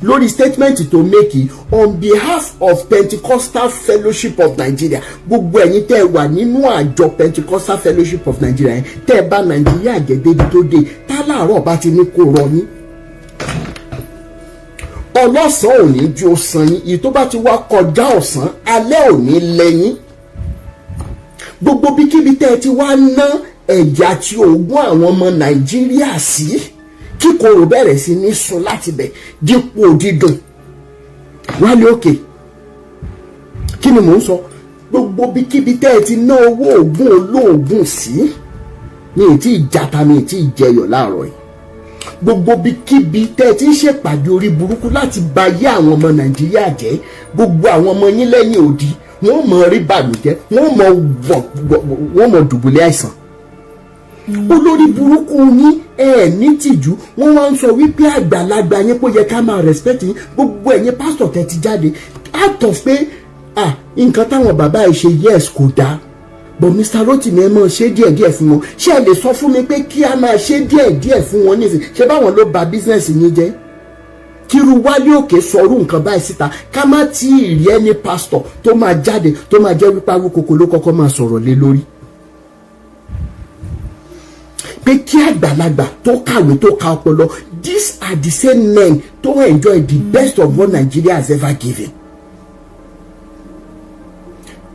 lórí statement to make on behalf of Pentecostal Fellowship of Nigeria. Gbogbo ẹ̀yin tẹ́ wà nínú àjọ Pentecostal Fellowship of Nigeria tẹ́ bá Nàìjíríà jẹ́ débi tó dé tá láàárọ̀ bá ti ní kó rọ yín. Ọlọ́sàn ò ní ju ọ̀sán yín, èyí tó bá ti wá kọjá ọ̀sán alẹ́ ò ní lẹ́yìn. Gbogbo bíkíbi tẹ́ ti wá ná ẹ̀jẹ̀ àti òògùn àwọn ọmọ Nàìjíríà sí kíkorò bẹ̀rẹ̀ sí ní sun láti bẹ̀ dípò dídùn. Wálé Òkè kí ni mò ń sọ? Gbogbo bíkíbi tẹ́ ti ná owó òògùn olóògùn sí ní ètí ìjàta ní ètí ìjẹyọ̀ láàárọ̀ yìí. Gbogbo bíkíbi tẹ́ ti ń ṣèpàdé orí burúkú láti ba ayé àwọn ọmọ Nàìjíríà jẹ́. Gbogbo àwọn ọmọ yín lẹ́yìn òdì wọ́n mọ̀ rí bàlùjẹ́ wọ́n mọ̀ dùbúlẹ̀ àìsàn. Olórí burúkú yín ní tìjú wọ́n wá ń sọ wípé àgbàlagbà yín kó yẹ ká máa respect yín. Gbogbo ẹ̀yin pásítọ̀ tẹ́ ti jáde out of pé nǹkan táwọn bàbá yìí ṣe yes kò dáa but Mr. Rotimi ẹ máa ṣe díẹ̀díẹ̀ fún wọn. Ṣé ẹ lè sọ fún mi pé kí a máa ṣe díẹ̀díẹ̀ fún wọn nísìnyí? Ṣé báwọn ló ba business yín jẹ́? Kíru Wálé Òkè sọrú nǹkan báyìí síta ká má tí ì rí ẹni pásítọ̀ tó máa jáde tó máa jẹ́ wípé Awikoko ló kọ́kọ́ máa sọ̀rọ̀ lé lórí. Pé kí àgbàlagbà tó kàwé tó ka ọpọlọ, these are the same men tó enjoy the best of what Nigeria has ever given.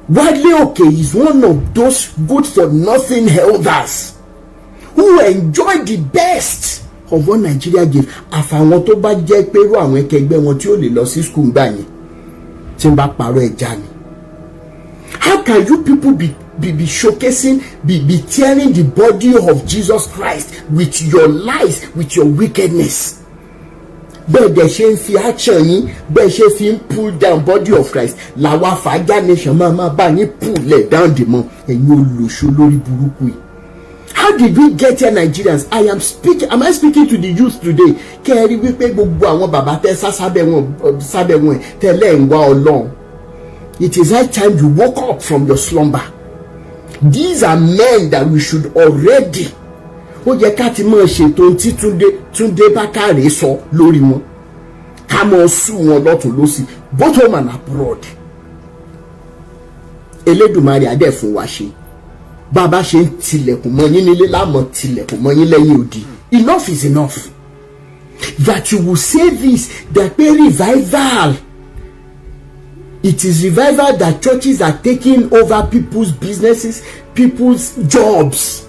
Wálé Òkè is one of those good for nothing elders who enjoy the best of what Nigeria gave. Àfàwọn tó bá jẹ́ pé irú àwọn ẹkẹgbẹ́ wọn tí ó lè lọ sí school gbà yẹn tí ń bá parọ́ ẹja ni. How can you people be showcasing, be tearing the body of Jesus Christ with your lies, with your wickedness? Bẹ́ẹ̀ dẹ̀ ṣe ń fi action yín bẹ́ẹ̀ ṣe fi ń pull down body of Christ làwa fàájà nation máa bá yín pull it down the mọ́ ẹ̀yin olùṣọ́ lórí burúkú yìí. How did we get here, Nigerians? Am I speaking to the youth today? Kẹ́rí wípé gbogbo àwọn bàbá tẹ́ sábẹ́ wọn tẹ́lẹ̀ ń wá Ọlọ́run. It is high time you woke up from your slumber. These are men that we should already ó yẹ ká ti máa ṣètò tí Túndé Bákàrè sọ lórí wọn, ká máa sùn wọn lọ́tún lọ́sì both home and abroad. Elédùmarè adé fún wa ṣe, bàbá ṣe ń tilẹ̀kùn mọ́ yín nílé láàmú tilẹ̀kùn mọ́ yín lẹ́yìn odi. Enough is enough. That you will say this, that pay revival. It is revival that churches are taking over people's businesses, people's jobs.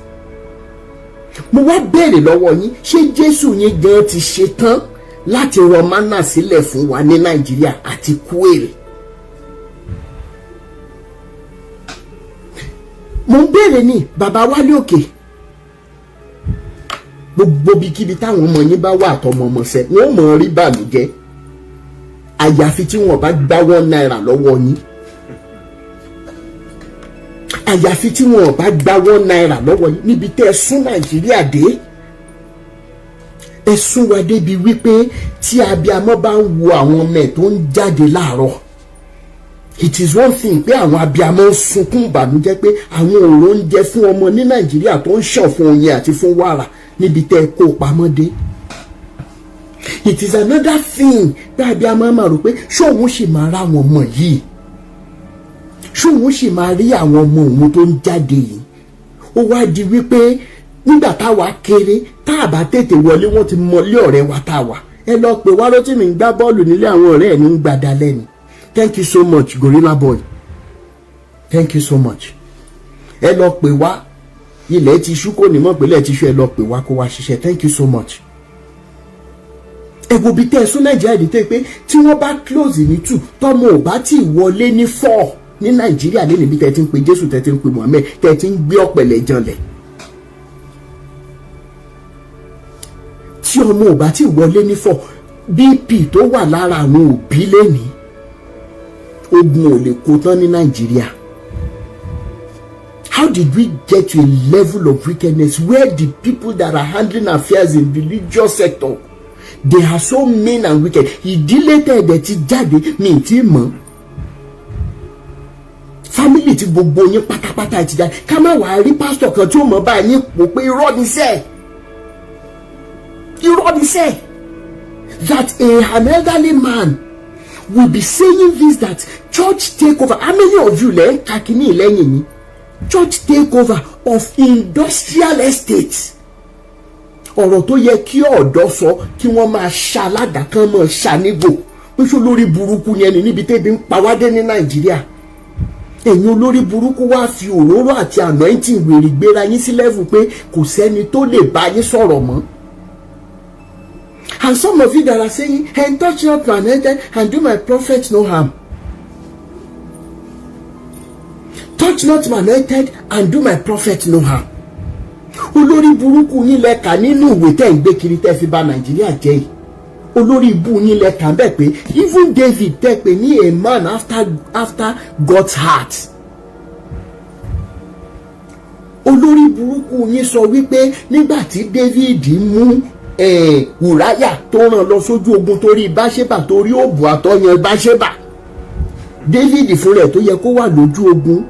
Mo wá béèrè lọ́wọ́ yín, ṣé Jésù yín gan ti ṣe tán láti rọ mánà sílẹ̀ fún wa ní Nàìjíríà àti Kuwait? Mo ń béèrè ní bàbá Wálé Òkè, gbogbo bíkíbi táwọn ọmọ yín bá wà àtọmọ ọmọ sẹ wọn mọ rí bàlújẹ́ àyàfi tí wọn bá gbá £1 lọ́wọ́ yín, àyàfi tí wọn bá gbá £1 lọ́wọ́ yín. Níbi tẹ́ ẹ sún Nàìjíríà dé, ẹ sún wa débi wípé tí abiyamọ bá ń wo àwọn ọmọ ẹ̀ tó ń jáde láàárọ̀, it is one thing pé àwọn abiyamọ ń sunkún ìbànújẹ́ pé àwọn òrò ń jẹ fún ọmọ ní Nàìjíríà tó ń ṣàn fún oyin àti fún wàrà níbi tẹ́ kó pamọ́ dé. It is another thing pé abiyamọ máa rò pé ṣóun sì máa rá àwọn ọmọ yìí, ṣóun sì máa rí àwọn ọmọ òun tó ń jáde yìí. Ó wá di wípé nígbà táwa kéré tá a bá tètè wọlé wọ́n ti mọlé ọ̀rẹ́ wa tá a wà. Ẹ lọ pè wá Rótìmí ń gbá bọ́ọ̀lù nílé àwọn ọ̀rẹ́ ẹ̀ ní gbàdá lẹ́nu. Thank you so much Gorilla Boy, thank you so much. Ẹ lọ pè wá, ilẹ̀ ti ṣú kò ní mọ̀ pé ilẹ̀ ti ṣú, ẹ lọ pè wá kó wá ṣiṣẹ́. Thank you so much. Ẹ wo bí tẹ́ ẹ sún Nàìjíríà dé tẹ́ pé tí wọ́n bá close ní 2 tọ́mọ ò bá tí wọlé ní 4 ní Nàìjíríà lé níbi tẹ́ ti ń pe Jésù, tẹ́ ti ń pe Muhammed, tẹ́ ti ń gbé ọ̀pẹ̀lẹ̀ janlẹ̀. Tí ọmọ ò bá tí wọlé ní 4, BP tó wà lára àwọn òbí lẹ́nìí ogun ò lè kó tán ní Nàìjíríà. How did we get to a level of wickedness where the people that are handling affairs in the religious sector, they are so mean and wicked? Ìdílé tẹ̀dẹ̀ ti jáde mi ti mọ̀, family ti gbogbo yín pátápátá ti jáde. Ká má wàá rí pásítọ̀ kan tí ó mọ̀ bá yín pò pé irọ́ ni sẹ́ẹ̀, irọ́ ni sẹ́ẹ̀. That an elderly man will be saying this, that church takeover. How many of you lẹ́yìn kakini lẹ́yìn ni? Church takeover of industrial estates. Ọ̀rọ̀ tó yẹ kí ọ̀dọ́ sọ kí wọ́n máa ṣàládà kan mọ̀ ṣànígò pé ṣó lórí burúkú yẹn ni níbi tẹ́bi ń pa wádé ní Nàìjíríà. Ẹ̀yin olórí burúkú wá fi òróró àti anointing wèrè gbéra yín sí level pé kò sẹ́ni tó lè bá yín sọ̀rọ̀ mọ́. And some of you that are saying, and touch not my anointed and do my prophet no harm. Touch not my anointed and do my prophet no harm. Olórí burúkú yín lẹ́ka nínú ìwé tẹ́ ń gbé kiri tẹ́ fi bà Nàìjíríà jẹ́ yìí. Olórí ibú yín lẹ́ka bẹ́ẹ̀ pé even David tẹ́ pé ní a man after God's heart. Olórí burúkú yín sọ wípé nígbà tí David mú Ùráyà tó ràn lọ sójú ogun torí Báṣébà, torí òbò àtọyàn Báṣébà, David fúnra ẹ̀ tó yẹ kó wà lójú ogun.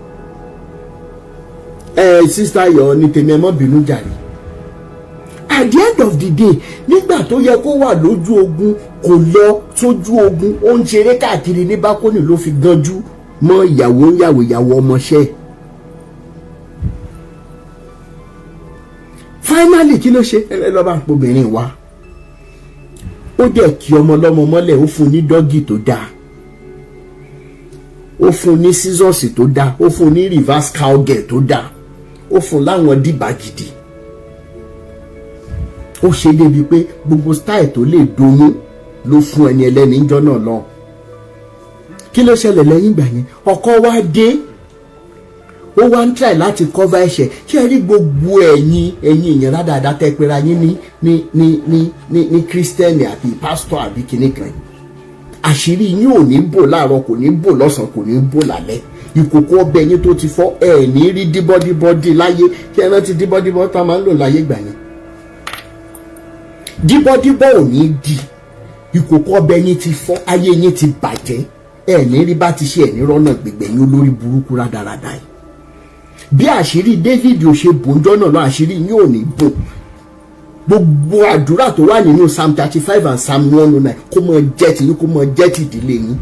Sister Ayọ̀ ní tèmi ẹ má bínú jàre. At the end of the day, nígbà tó yẹ kó wà lójú ogun kò lọ sójú ogun, ó ń ṣeré káàkiri ní bákónì ló fi ganjú mọ́ ìyàwó ọmọọṣẹ́. Finally kí ló ṣe? Ẹ lọ bá ń pobìnrin wá. Ó dẹ̀ kí ọmọ lọ́mọ mọ́lẹ̀, ó fún ní dọ́gì tó dáa, ó fún ní scissors tó dáa, ó fún ní reverse cowgirl tó dáa, ó fún láwọn dìbà gidi. Ó ṣe débi pé gbogbo style tó lè doyún ló fún ẹni ẹlẹ́ni níjọ́ náà lọ. Kí ló ṣẹlẹ̀ lẹ́yìn ìgbà yẹn? Ọkọ wa dé, ó wá ń try láti cover ẹ̀ṣẹ̀. Ṣé rí gbogbo ẹ̀yin èèyàn dáadáa tẹ́ pera yín ní Christian àbí pastor àbí kinní kan. Àṣírí yín ò ní bò láàárọ̀, kò ní bò lọ́sàn-án, kò ní bò lálẹ́. Ìkòkò ọbẹ̀ yín tó ti fọ́ ẹ̀ ní rí díbọ́díbọ́dí láyé. Ṣé ẹ rántí díbọ́díbọ́ tá a máa ń lò láyé ìgbà yẹn? Díbọ́díbọ́ ò ní di. Ìkòkò ọbẹ̀ yín ti fọ́, ayé yín ti bàjẹ́. Ẹ̀ ní rí bá ti ṣe ẹ̀ ní rọ́nà gbègbè yín olórí burúkú rádaràdà yìí. Bí àṣírí David ò ṣe bò ń jọ́nà lọ, àṣírí yín ò ní bò. gbogbo àdúrà tó wà nínú Psalm 35 and Psalm 109 kó mọ jẹ́ ti yín, kó mọ jẹ́ ti ìdílé yín,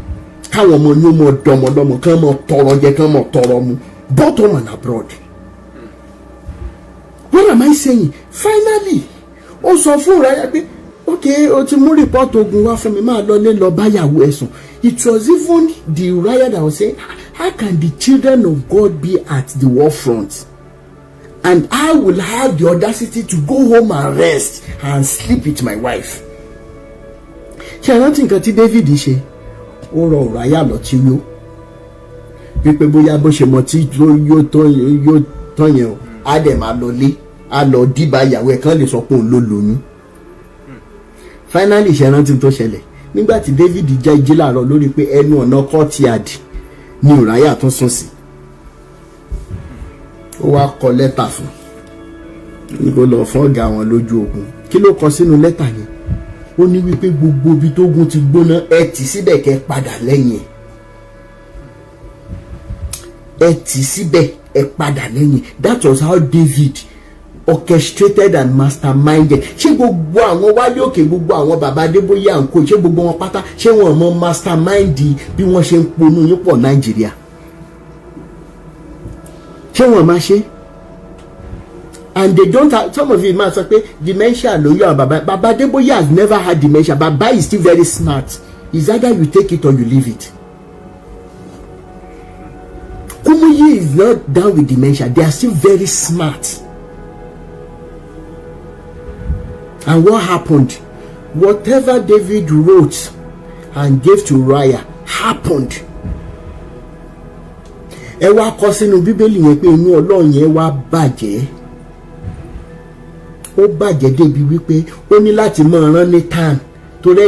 káwọn ọmọ yín mọ dọmọdọmọ, kán mọ tọrọ jẹ, kán mọ tọrọ mu, both home and abroad. What am I saying? Finally, ó sọ fún Uriah pé okay, o ti mú report ogun wá fún mi, máa lọ lé lọ báyàwó ẹ̀sùn. It was even the Uriah that was saying, how can the children of God be at the war front and I will have the audacity to go home and rest and sleep with my wife? Ṣé ẹ rántí nǹkan tí David ṣe? Ó rọ Uriah lọ tí yó wípé bóyá bó ṣe mọ tí yóò tán yẹn o, á dẹ̀ máa lọ lé, á lọ dìbà ìyàwó ẹ̀ kán lè sọ pé òun ló lóyún. Finally, ṣe rántí tó ṣẹlẹ̀ nígbà tí David jẹ́ jí láàárọ̀ lórí pé ẹnu ọ̀nà courtyard ni Uriah tún sùn sí. Ó wá kọ lẹ́tà fún níbo lọ fún ọ̀gá wọn lójú ogun. Kí ló kọ sínú lẹ́tà yẹn? Ó ní wípé gbogbo ibi tó gun ti gbóná, ẹ tì síbẹ̀ kẹ́ padà lẹ́yìn ẹ tì síbẹ̀ ẹ padà lẹ́yìn. That was how David orchestrated and masterminded. Ṣé gbogbo àwọn Wálé Òkè, gbogbo àwọn bàbá Adébóyè àǹkó, ṣé gbogbo wọn pátá ṣé wọn mọ mastermind bí wọ́n ṣe ń ponú yín pọ̀ Nàìjíríà? Ṣé wọn máa ṣe? And they don't have, some of you máa sọ pé dementia ló yọ bàbá Adébóyè has never had dementia. Bàbá is still very smart. It's either you take it or you leave it. Kumuyi is not down with dementia. They are still very smart. And what happened? Whatever David wrote and gave to Uriah happened. Ẹ wá kọ sínú Bíbélì yẹn pé inú Ọlọ́run yẹn wá bàjẹ́. Ó bàjẹ́ débi wípé ó ní láti máa rán Etan torí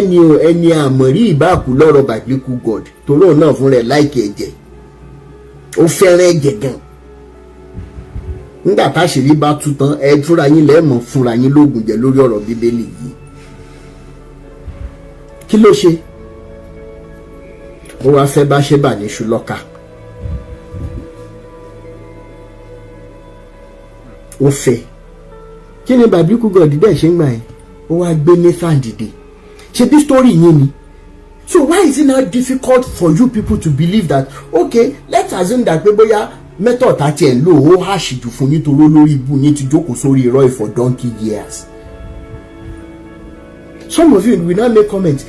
ẹni àmọ̀rí ìbáàkú lọ́rọ̀ biblical God torí òun náà fún rẹ̀ láìkí ẹ̀jẹ̀. Ó fẹ́ràn ẹ̀jẹ̀ gan. Nígbà táṣìírí bá tú tán, ẹ fúnra yín lẹ́ẹ̀mọ̀ fúnra yín lóògùn jẹ lórí ọ̀rọ̀ Bíbélì yìí. Kí ló ṣe? Ó wá fẹ́ bá Ṣébà ní ṣùlọ́ka. Ó fẹ́. Kí ni biblical God dẹ̀ ṣe ń gbà yẹn? Ó wá gbé Nathan dìde. Ṣé bí story yín ni? So why is it now difficult for you people to believe that, okay, let's assume that pé bóyá method àti ẹ̀ lò ó hàṣì jù fún nítorí olórí ibu yín ti jókòó sórí irọ́ for donkey years. Some of you will not make comments,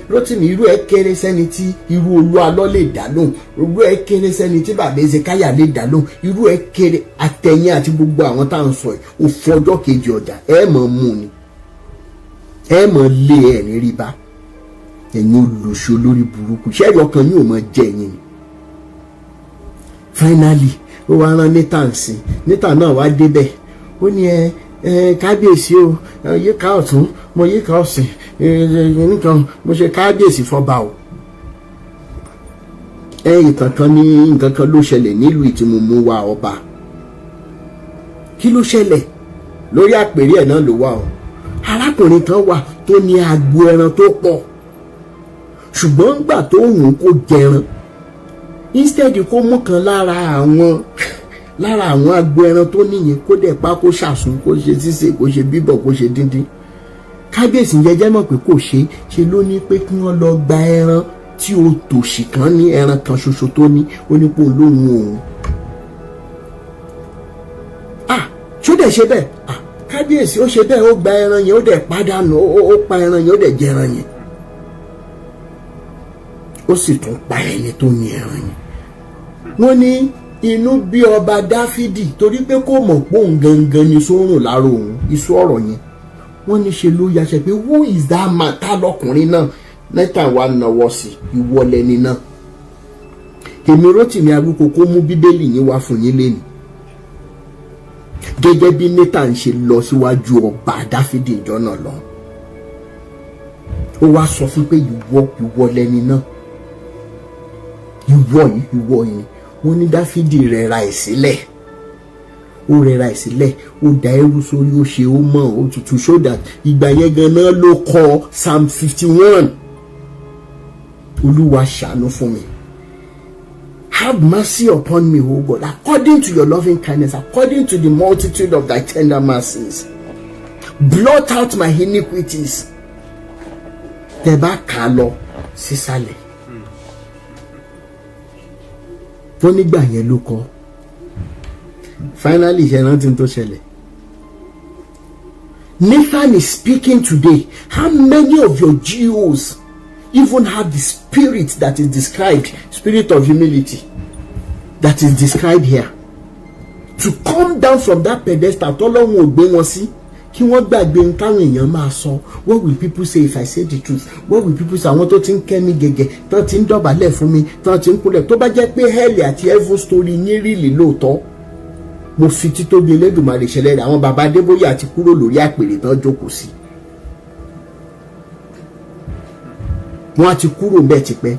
Rotimi irú ẹ kéré sẹ́ni tí irú Olúalọ́ lè dá lóhùn, irú ẹ kéré sẹ́ni tí bàbá Ezekiah lè dá lóhùn, irú ẹ kéré àtẹ̀yìn àti gbogbo àwọn tá à ń sọ ẹ̀ ò fọjọ́ kejì ọjà ẹ mọ̀ mú ni ẹ mọ̀ lé ẹ̀ ní rí bá ẹ̀yin olùṣọ́ lórí burúkú ṣẹ́ẹ̀rì ọkàn yóò mọ̀ jẹ́ ẹ̀yin ni. Finally ó wá rán Nathan sí. Nathan náà wá débẹ̀ ó ní kábíyèsí o, yíká ọ̀tún mo yíká ọ̀sìn nìkan mo ṣe kábíyèsí fọba o. Ìtàn kan ní nǹkan kan ló ṣẹlẹ̀ nílùú ìtìmú mú wa ọba. Kí ló ṣẹlẹ̀? Lórí àpèrè ẹ̀ náà ló wà o. Arákùnrin kan wà tó ní agbo ẹran tó pọ̀ ṣùgbọ́n gbà tó wùn kó jẹran, instead kó mú kan lára àwọn agbo ẹran tó níyẹn kó dẹ̀ pa kó ṣàsùn, kó ṣe sísè, kó ṣe bíbọ̀, kó ṣe díndín. Kábíyèsí jẹ́jẹ́ mọ̀ pé kò ṣe ló ní pé kí wọ́n lọ gba ẹran tí o tòṣì kan ní, ẹran kan ṣoṣo tó ní, ó ní pé olóhùn òun. Ṣó dẹ̀ ṣe bẹ́ẹ̀? Kábíyèsí ó ṣe bẹ́ẹ̀, ó gba ẹran yẹn, ó dẹ̀ pàdánù, ó pa ẹran yẹn, ó dẹ̀ jẹ ẹran yẹn. Ó sì tún pa ẹni tó ní ẹran yẹn. Wọ́n ní inú bí ọba Dáfídì torí pé kò mọ̀ pé òun gangan ni sórùn lára òun, iṣu ọ̀rọ̀ yẹn. Wọ́n ní ṣe ló yaṣẹ pé who is that man? Ta lọkùnrin náà? Nathan wá nawọ́ sí ìwọ lẹni náà. Èmi Rótìmí Awikoko mú Bíbélì yín wá fún yín lénìí. Gẹ́gẹ́ bí Nathan ṣe lọ síwájú ọba Dáfídì ìjọ náà lọ. Ó wá sọ fún pé ìwọ lẹni náà. Ìwọ yìí wọ́n ní Dáfídì rẹra ẹ̀ sílẹ̀. Ó rẹra ẹ̀ sílẹ̀, ó da ẹrú sórí, ó ṣe ó mọ̀, ó tutù show that ìgbà yẹn gan-an ló kọ Psalm 51. Olúwa ṣàánú fún mi. Have mercy upon me, O God, according to your loving kindness, according to the multitude of thy tender mercies. blot out my iniquities. Tẹ́ bá kà lọ sísàlẹ̀. Tó nígbà yẹn ló kọ. Finally, ṣe rántí tó ṣẹlẹ̀. Nathan is speaking today. How many of your GOs even have the spirit that is described, spirit of humility, that is described here? To come down from that pedestal, tọ́lọ́run ò gbé wọn sí, kí wọ́n gbàgbé ohun táwọn èèyàn máa sọ. What will people say if I say the truth? What will people say? Àwọn tó ti ń kẹ́ mi gẹ́gẹ́, tó ti ń dọ̀bálẹ̀ fún mi, tó ti ń kúnlẹ̀. Tó bá jẹ́ pé hell àti heaven story yín rí lè lóòótọ́, mo fi títóbi Elédùmarè ṣẹlẹ̀ rẹ̀. Àwọn bàbá Adébóyè àti kúrò lórí àpèrè tán jókòó sí. Wọ́n á ti kúrò ń bẹ̀ tipẹ́.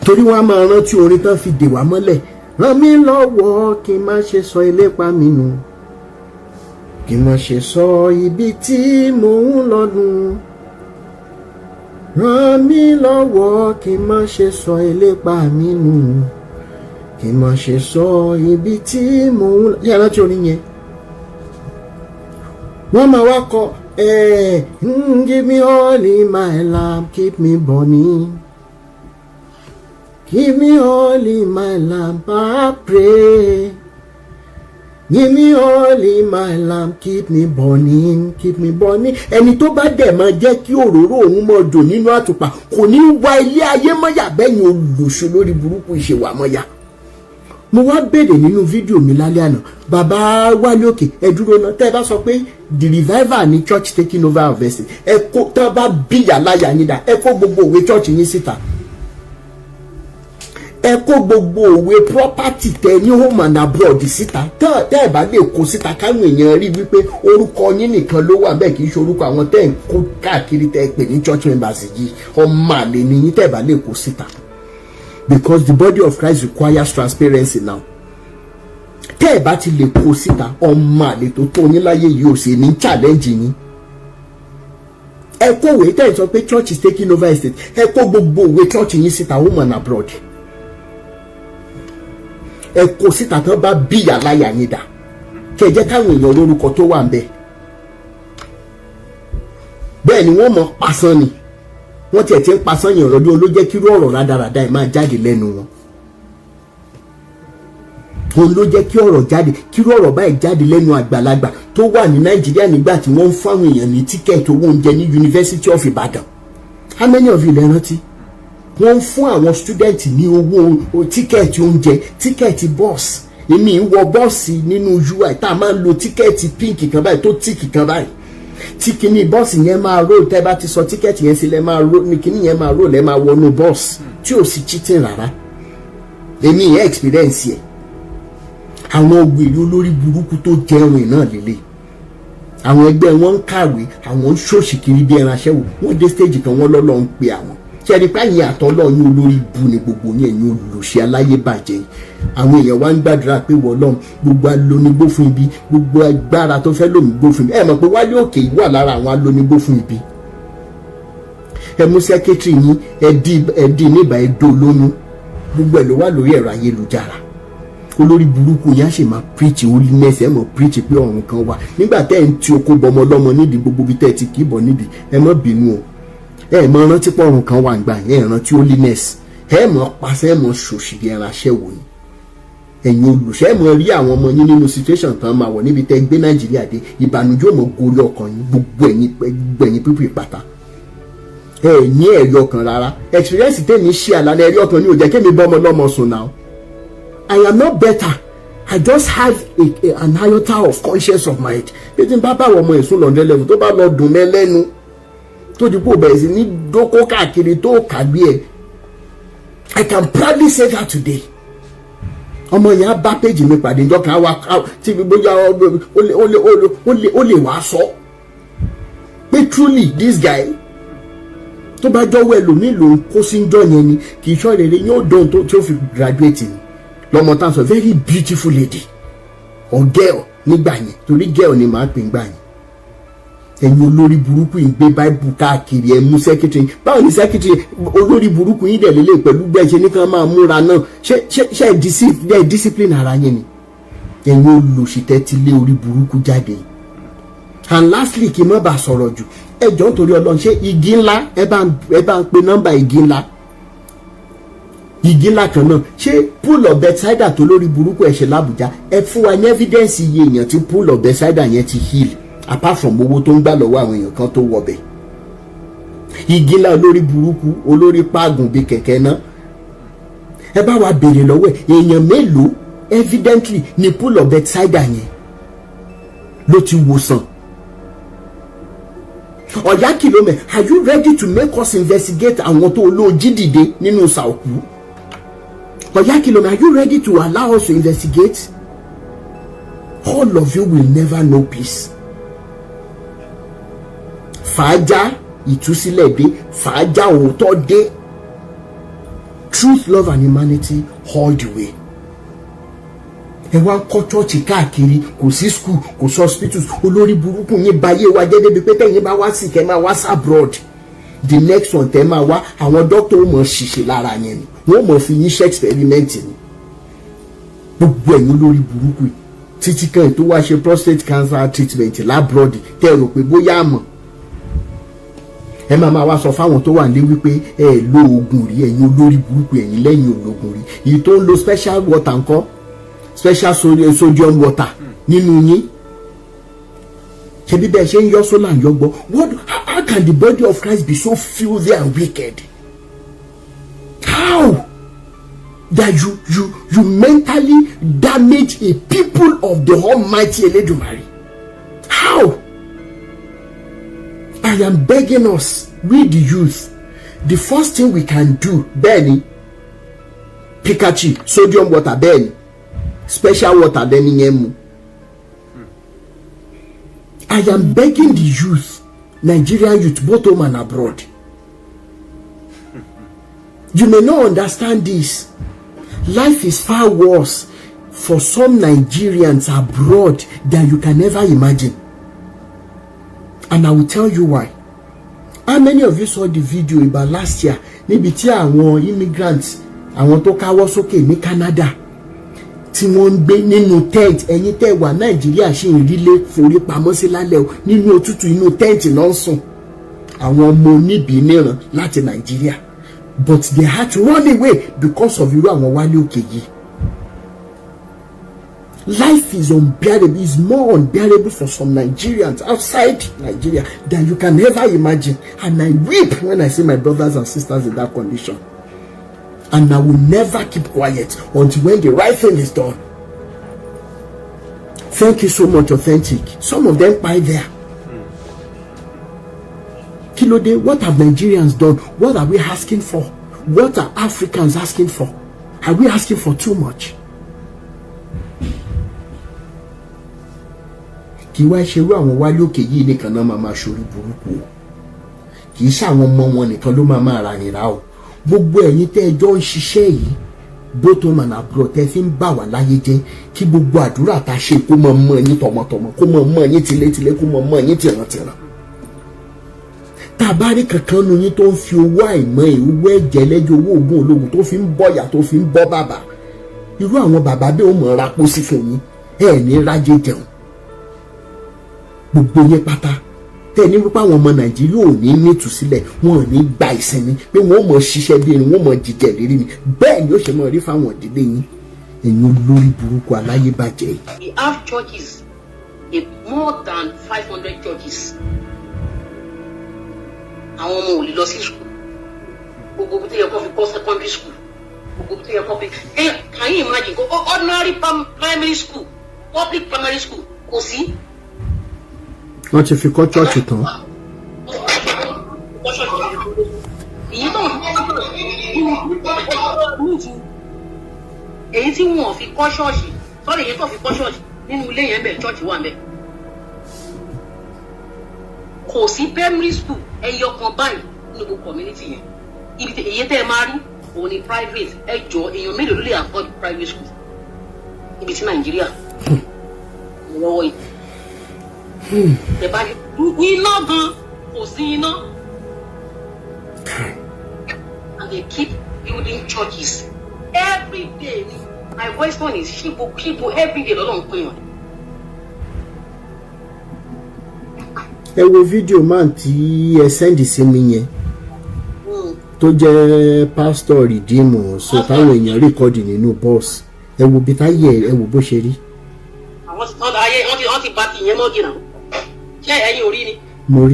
Torí wọ́n á máa rántí orin tán fi dè wá mọ́lẹ̀. Ràn mí lọ́wọ́ kí n má ṣe sọ ilépa mi nù. Kí n má ṣe sọ ibi tí mò ń lọ nù. Ràn mí lọ́wọ́ kí n má ṣe sọ ilépa mi nù. Kí n má ṣe sọ ibi tí mò ń lọ. Yẹ́ rántí orin yẹn. Wọ́n máa wá kọ give me all in my lamp, keep me burning. Give me all in my lamp, I pray. Give me all in my lamp, keep me burning, keep me burning. Ẹni tó bá dẹ̀ máa jẹ́ kí òróró òun máa dùn nínú àtùpà kò ní wá ilé ayé mọ́yà bẹ́yìn olùṣọ́ lórí burúkú ìṣèwà mọ́yà. Mo wá béèrè nínú fídíò mi lálẹ́ àná, bàbá Wálé Òkè ẹ dúró náà, tẹ́ ẹ bá sọ pé the revival ni church taking over of Fesi, ẹ kó tán bá bíyà láyà yín dà, ẹ kó gbogbo òwe church yín síta. Ẹ kó gbogbo òwe property tẹ ní home and abroad síta. Tẹ́ ẹ bá lè kó síta káwọn èèyàn rí wípé orúkọ yín nìkan ló wà bẹ́ẹ̀ kì í ṣe orúkọ àwọn tẹ́ ẹ ń kó káàkiri tẹ́ ẹ pè ní church members yìí. Ọmọ àlè ni yín tẹ́ ẹ bá lè kó síta. Because the body of Christ requires transparency now. Tẹ́ ẹ bá ti lè kó síta, ọmọ àlè tó tó yín láyé yìí ò sì ní challenge yín. Ẹ kó òwe tẹ́ ẹ sọ pé church is taking over estate. Ẹ kó gbogbo òwe church yín síta home and abroad. Ẹ kó síta tán bá bíyà láyà yín dà. Kẹ́ jẹ́ káwọn èèyàn lórúkọ tó wà ń bẹ̀. Bẹ́ẹ̀ ni wọ́n mọ̀ pasán ni. Wọ́n tiẹ̀ ti ń pasán yẹn ọ̀rọ̀ bí olóò jẹ́ kírú ọ̀rọ̀ rádaràda ẹ̀ máa jáde lẹ́nu wọn. Òun ló jẹ́ kí ọ̀rọ̀ jáde, kírú ọ̀rọ̀ báyìí jáde lẹ́nu àgbàlagbà tó wà ní Nàìjíríà nígbà tí wọ́n ń fáwọn èèyàn ní tíkẹ́ẹ̀tì owó oúnjẹ ní University of Ibadan. How many of you lè rántí? Wọ́n ń fún àwọn student ní owó tíkẹ́ẹ̀tì oúnjẹ, tíkẹ́ẹ̀tì bọ́ọ̀sì. Èmi ń wọ bọ́ọ̀sì nínú UI tá a máa ń lo tíkẹ́ẹ̀tì pink kan báyìí tó tíìkì kan báyìí. Tí kìíní bọ́ọ̀sì yẹn máa ró, tẹ́ bá ti sọ tíkẹ́ẹ̀tì yẹn sílẹ̀ máa ró, ní kìíní yẹn máa ró lẹ́ máa wọnú bọ́ọ̀sì tí ò sí cheating rárá. Èmi yẹn experience yẹn. Àwọn ògbèrè olórí burúkú tó jẹun náà lélẹ̀. Àwọn ẹgbẹ́ wọn ń kàwé, àwọn ń ṣòṣì kiri bí ẹran aṣẹ́wó. Wọ́n dé stage kan wọ́n lọ́lọ́ ń pe àwọn. Ṣé ẹni pé àyìn àtọ́lọ́ yín olórí bu ni gbogbo yẹn ní olùṣe aláyé bàjẹ́. Àwọn èèyàn wá ń gbàdúrà pé wọ́lọ́m gbogbo alónigbó fún ibi, gbogbo agbára tó fẹ́ lónigbó fún ibi. Ẹ mọ̀ pé Wálé Òkè wà lára àwọn alónigbó fún ibi. Ẹ mú sẹ́kẹ́tìrì yín, ẹ dì níbà ẹ dó lóyún. Gbogbo ẹ̀ ló wà lórí ẹ̀rọ ayélujára. Olórí burúkú yẹn á sì máa preach holiness, ẹ mọ̀ preach pé ọ̀run kan wà. Nígbà tẹ́ ẹ̀ ń ti oko bọmọ lọ́mọ nídìí gbogbo bí tẹ́ ẹ ti kì í bọ̀ nídìí, ẹ má bínú o. Ẹ mọ̀ rántí pé ọ̀run kan wà ń gbà yẹn, ẹ rántí holiness. Ẹ mọ̀ pàṣẹ, ẹ mọ̀ ṣòṣì bí ẹran aṣẹ́wó ni. Ẹ̀yin olùṣẹ́ ẹ mọ̀ rí àwọn ọmọ yín nínú situation tán máa wọ̀ níbi tẹ́ gbé Nàìjíríà dé. Ìbànújẹ́ ò mọ̀ gorí ọkàn yín, gbogbo ẹ̀yin pípì pátá. Ẹ ní ẹ̀rí ọkàn rárá. Experience tèmi ṣe àlànà ẹ̀rí ọkàn ni ò jẹ́ kémi bọ́ ọmọ lọ́mọ sùn náà. I am not better. I just have an iota of conscience of mind. Bí tí n bá báwọn ọmọ èso lọ́ndẹ́ level tó bá lọ dùn mẹ́ lẹ́nu tó di pò bẹ̀rẹ̀ sí ní dókó káàkiri tó kàgbé ẹ̀. I can proudly say that today. Ọmọ yẹn á bá péjì mi pàdé ìjọ kan wá tí bóyá ó lè wá sọ pé truly this guy tó bá jọ́wọ́ ẹlòmíì ló ń kó sí njọ́ yẹn ni kì í ṣọ́ rere yóò dán tó tí ó fi graduate ni. Lọ́mọ tá a sọ very beautiful lady or girl nígbà yẹn torí girl ni màá pè nígbà yẹn. Ẹ̀yin olórí burúkú yìí gbé báìbù káàkiri ẹ̀ mú sẹ́kítírì. Báwo ni sẹ́kítírì olórí burúkú yìí dẹ̀ lélẹ̀ pẹ̀lú bẹ́ẹ̀ ṣe ní kán máa múra náà ṣe discipline ara yẹn ni. Ẹ̀yin olùṣìtẹ́ ti lé orí burúkú jáde. And lastly, kí n má bàa sọ̀rọ̀ jù, ẹ jọ̀ọ́ nítorí Ọlọ́run, ṣé igi ńlá ẹ bá ń pe nọ́mbà igi ńlá kan náà, ṣé pool of Bethesda tó lórí burúkú ẹ̀ ṣe l'Abuja, ẹ fún wa ní evidence iye èèyàn tí pool of Bethesda yẹn ti heal apart from owó tó ń gbà lọ́wọ́ àwọn èèyàn kan tó wọbẹ̀. Igi ńlá olórí burúkú, olórí páàgùn bíi kẹ̀kẹ́ náà, ẹ bá wa béèrè lọ́wọ́ ẹ̀ èèyàn mélòó evidently ní pool of Bethesda yẹn ló ti wòsàn. Ọ̀yá kìlómẹ̀, are you ready to make us investigate àwọn tó olóòjì dìde nínú sàòkú? Ọ̀yá kìlómẹ̀, are you ready to allow us to investigate? All of you will never know peace. Fàájà ìtúsílẹ̀ dé, fàájà òótọ́ dé. Truth, love and humanity all the way. Ẹ wá ń kọ́ chọ́ọ̀chì káàkiri, kò sí school, kò sí hospitals, olórí burúkú yín báyé wa jẹ́ débi pé tẹ̀yìn bá wá sí kẹ́ máa wá abroad. The next one tẹ́ máa wá, àwọn dókítà ó mọ̀ ṣiṣẹ́ lára yẹn ni, wọ́n mọ̀ fi yín ṣe experiment ni. Gbogbo ẹ̀yin olórí burúkú yìí, títí kan tó wá ṣe prostate cancer treatment labroad, tẹ́ rò pé bóyá àmọ́. Ẹ máa wá sọ fáwọn tó wà ní wípé ẹ lo oògùn rí, ẹ̀yin olórí burúkú ẹ̀yin lẹ́yìn ológun rí. Èyí tó ń lo special water ńkọ́, special sodium water nínú yín. Ṣebí bẹ́ẹ̀ ṣe ń yọ sólà ń yọgbọ́. How can the body of Christ be so filthy and wicked? How that you mentally damage a people of the Almighty Eledumare? How? I am begging us, we the youth, the first thing we can do, Benny, Pikachu, sodium water, Benny, special water, Benny Nyemu. I am begging the youth, Nigerian youth, both home and abroad. You may not understand this. Life is far worse for some Nigerians abroad than you can ever imagine. And I will tell you why. How many of you saw the video about last year? Níbi tí àwọn immigrants, àwọn tó káwọ́ sókè ní Canada, tí wọ́n ń gbé nínú tent, ẹ̀yin tẹ́ wà Nàìjíríà ṣì ń rílé forí pamọ́ sí lálẹ́ o, nínú òtútù inú tent náà ń sùn. Àwọn ọmọ oníbìí níran láti Nàìjíríà. But they had to run away because of irú àwọn wálé òkè yìí. Life is unbearable, is more unbearable for some Nigerians outside Nigeria than you can ever imagine. And I weep when I see my brothers and sisters in that condition. And I will never keep quiet until when the right thing is done. Thank you so much, Authentic. Some of them by there. Kilode, what have Nigerians done? What are we asking for? What are Africans asking for? Are we asking for too much? Kì í wá ṣerú àwọn wálé òkè yìí nìkan náà máa ṣorí burúkú o. Kì í ṣàwọn ọmọ wọn nìkan ló máa ra nìra o. Gbogbo ẹ̀yin tẹ́ ẹjọ́ ń ṣiṣẹ́ yìí, both home and abroad, tẹ́ fi ń bà wá láyé jẹ́, kí gbogbo àdúrà tá a ṣe kó máa mọ́ yín tọmọtọmọ, kó máa mọ́ yín tilétilé, kó máa mọ́ yín tìrantìran. Tá a bá rí kankan nu yín tó ń fi owó àìmọ́ ẹ̀, owó ẹ̀jẹ̀ lẹ́jọ́, owó oògùn ológun tó fi ń bọ̀yà, tó fi ń bọ́ bàbà, irú àwọn bàbá bẹ́ẹ̀ ó mọ̀ ra pósí fún yín, ẹ̀ ní rájé jẹun. Gbogbo yẹn pátá tẹ́ ní wípé àwọn ọmọ Nàìjíríà ò ní nítùsílẹ̀, wọn ò ní gba ìsinmi, pé wọn ò mọ̀ ṣiṣẹ́ bí erin, wọn ò mọ̀ jíjẹ rírí ni, bẹ́ẹ̀ ni ó ṣe mọ̀ rí fáwọn ìdílé yín, ẹ̀yin olórí burúkú aláyébàjẹ́. We have churches, more than 500 churches. Àwọn ọmọ ò lè lọ sí school. Gbogbo tó yẹ kó fi kọ́ secondary school. Gbogbo tó yẹ kó fi. Can you imagine? Ordinary primary school, public primary school, kò sí. Wọ́n ti fi kọ́ chọ́ọ̀chì tán. Èyí tí wọ́n fi kọ́ ṣọ́ọ̀ṣì, sọ́ọ̀lì èyí tó fi kọ́ ṣọ́ọ̀ṣì nínú ilé yẹn bẹ̀ chọ́ọ̀chì wà ń bẹ̀. Kò sí primary school ẹyọ kan báyìí nínú gbogbo community yẹn. Ibi tí èyí tẹ́ ẹ máa rí òun ni private, ẹ jọ èèyàn mélòó ló lè afford private school ibi tí Nàìjíríà lọ́wọ́ yìí. Iná gan kò sí iná. And they keep building churches every day. My voice one is people every day lọ́dọ̀ ń pè wọ́n. ẹ wo fídíò man tí ẹ sẹ́ndì sí mi yẹn tó jẹ́ pásítọ̀ rìdíìmù so táwọn èèyàn rìkọ́dì nínú bọ́ọ̀sì ẹ wo bí táyé ẹ wo bó ṣe rí. àwọn ti bá ti yẹn mọ́ gìnà ṣé ẹ̀yin ò rí ni. mo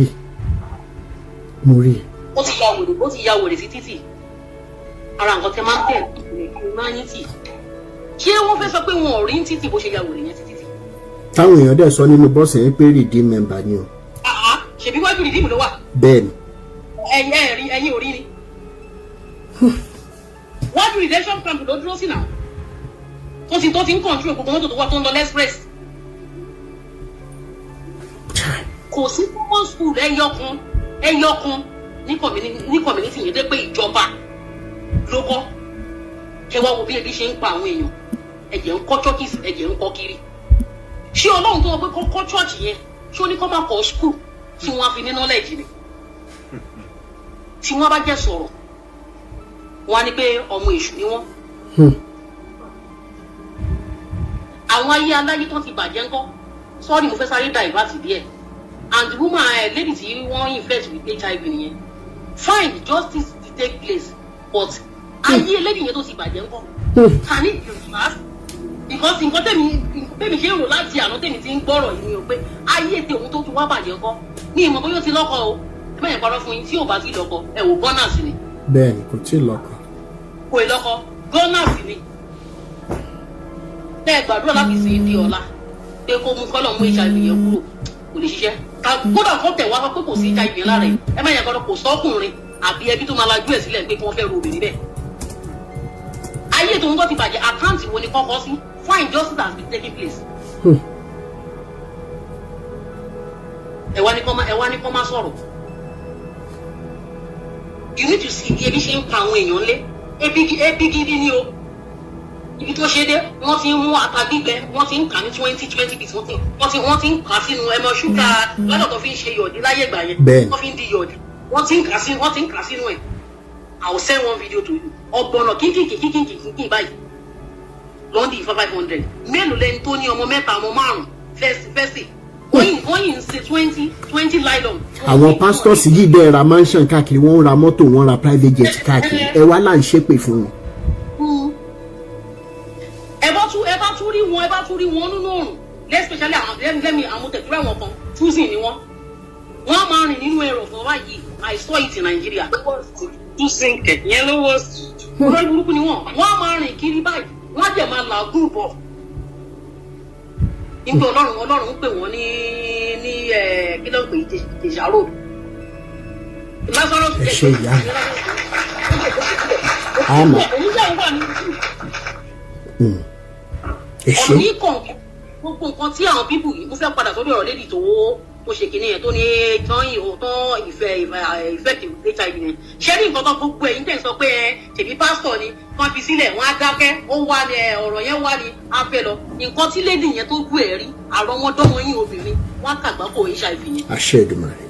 rí. ó ti ya wèrè sí títì ara nǹkan tẹ máa ń tẹ̀ lè máa yín tì ṣé wọ́n fẹ́ sọ pé wọn ò rí títì bó ṣe ya wèrè yẹn sí títì. táwọn èèyàn dẹ̀ sọ nínú bọ́ọ̀sì yẹn pé redeem member ni o. ṣèbí wájú redeem ló wà. bẹ́ẹ̀ni. ẹ̀yin ò rí ni. wájú redemption camp ló dúró sí náà tó ti ń control gbogbo mọ́tò tó wà tó ń lọ express. kò sí common school ẹyọkan ní community yẹn dé pé ìjọba ló kọ́ kẹ wá wo bí ebi ṣe ń pa àwọn èèyàn ẹ̀jẹ̀ ń kọ́ churches ẹ̀jẹ̀ ń kọ́ kiri. ṣé ọlọ́run tó wọ́n pé kọ́ church yẹn ṣé ó ní kọ́ máa kọ́ school tí wọ́n á fi ní knowledge ni tí wọ́n bá jẹ́ sọ̀rọ̀ wọ́n á ní pé ọmọ èṣù ni wọ́n. àwọn ayé aláyé tó ti bàjẹ́ ńkọ́ sọ́ọ́rì mo fẹ́ sáré da ìbátì díẹ̀ and the woman lady tí wọ́n infect with HIV nìyẹn fine justice to take place but ayé lady yẹn tó ti bàjẹ́ ńkọ́ can it be fast because nǹkan tèmi ṣe ń rò láti àná tèmi ti ń gbọ́rọ̀ yìí ni o pé ayé tèmi tó ti wá bàjẹ́ ńkọ́ ní ìmọ̀ bóyá ó ti lọ́kọ o ẹ má yẹn parọ́ fún yín tí ò bá ti lọ́kọ ẹ wò gunners ni. bẹ́ẹ̀ni kò tí ì lọ́kọ. kò ì lọ́kọ gunners ni. bẹ́ẹ̀ gbàdúrà láti sìn di ọ̀la pé kó mú kọ́lọ̀ mú HIV yẹn kúrò kò lè ṣiṣẹ́ kódà kó tẹ̀ wá pé kò sí HIV yẹn lára ẹ̀ ẹ má yẹn gbọ́dọ̀ kò sọ́kùnrin àbí ẹbí tó máa lajú ẹ̀ sílẹ̀ pé kí wọ́n fẹ́ ro obìnrin bẹ́ẹ̀. ayé tòun tó ti bàjẹ́ àkáǹtì wo ni kọ́kọ́ sí fine justice has been taking place. ẹ wá ní kọ́ máa sọ̀rọ̀. you need to see bí ebi ṣe ń pa àwọn èèyàn lé ebi gidi ni o ibi tó ṣe dé wọ́n ti ń mú ata gbígbẹ wọ́n ti ń kà ní 20 bits wọ́n ti ń kà sínú ẹmọ ṣúgà lọ́dọ̀ tó fi ń ṣe yọ̀dí láyé ìgbà yẹn wọ́n fi ń di yọ̀dí wọ́n ti ń kà sínú ẹ̀. I will send one video to you ọgbọ̀nà kínkìn báyìí lọ́ndì 500 mélòó lẹni tó ní ọmọ mẹ́ta ọmọ márùn-ún fẹ́sì wọ́n yìí ń ṣe 20 nylon. àwọn pastors yìí dẹ̀ ra mansion káàkiri wọ́n ń ra mọ́tò wọ́n ra private jet káàkiri ẹ wá là ń ṣépè fún wọn. ẹ bá tún rí wọn nínú òrùn especially àwọn tẹ̀túrẹ́ wọn kan túsìn ni wọ́n máa rìn nínú ẹ̀rọ fún wa yìí I saw it in Nigeria. túsìn kẹ̀yẹ́ ló wọ́ olórí burúkú ni wọ́n máa rìn kiri báyìí wọ́n jẹ̀ máa làágùn bọ̀ nígbà ọlọ́run ń pè wọ́n ní kí ló ń pè Ìjẹ̀ṣà road. ẹ ṣe ìyá mi àmọ́ ẹ ṣe. ọ̀ní kọ̀ọ̀kan gbogbo nǹkan tí àwọn pípù yìí mo fẹ́ padà sórí ọ̀rọ̀ lédi tó ṣe kìíní yẹn tó ní tán ìfẹ́ HIV yẹn ṣé ní nǹkan kan gbogbo ẹ̀yin tẹ̀ ń sọ pé tèmi pásítọ̀ ni kan fi sílẹ̀ wọ́n á dákẹ́ ó wá ní ọ̀rọ̀ yẹn wá ní á fẹ́ lọ nǹkan tí lédi yẹn tó gbú ẹ̀ rí àrọ́mọdọ́mọ yín obìnrin wọ́n á kàgbákò HIV yẹn. àṣẹ Èdùmàrè.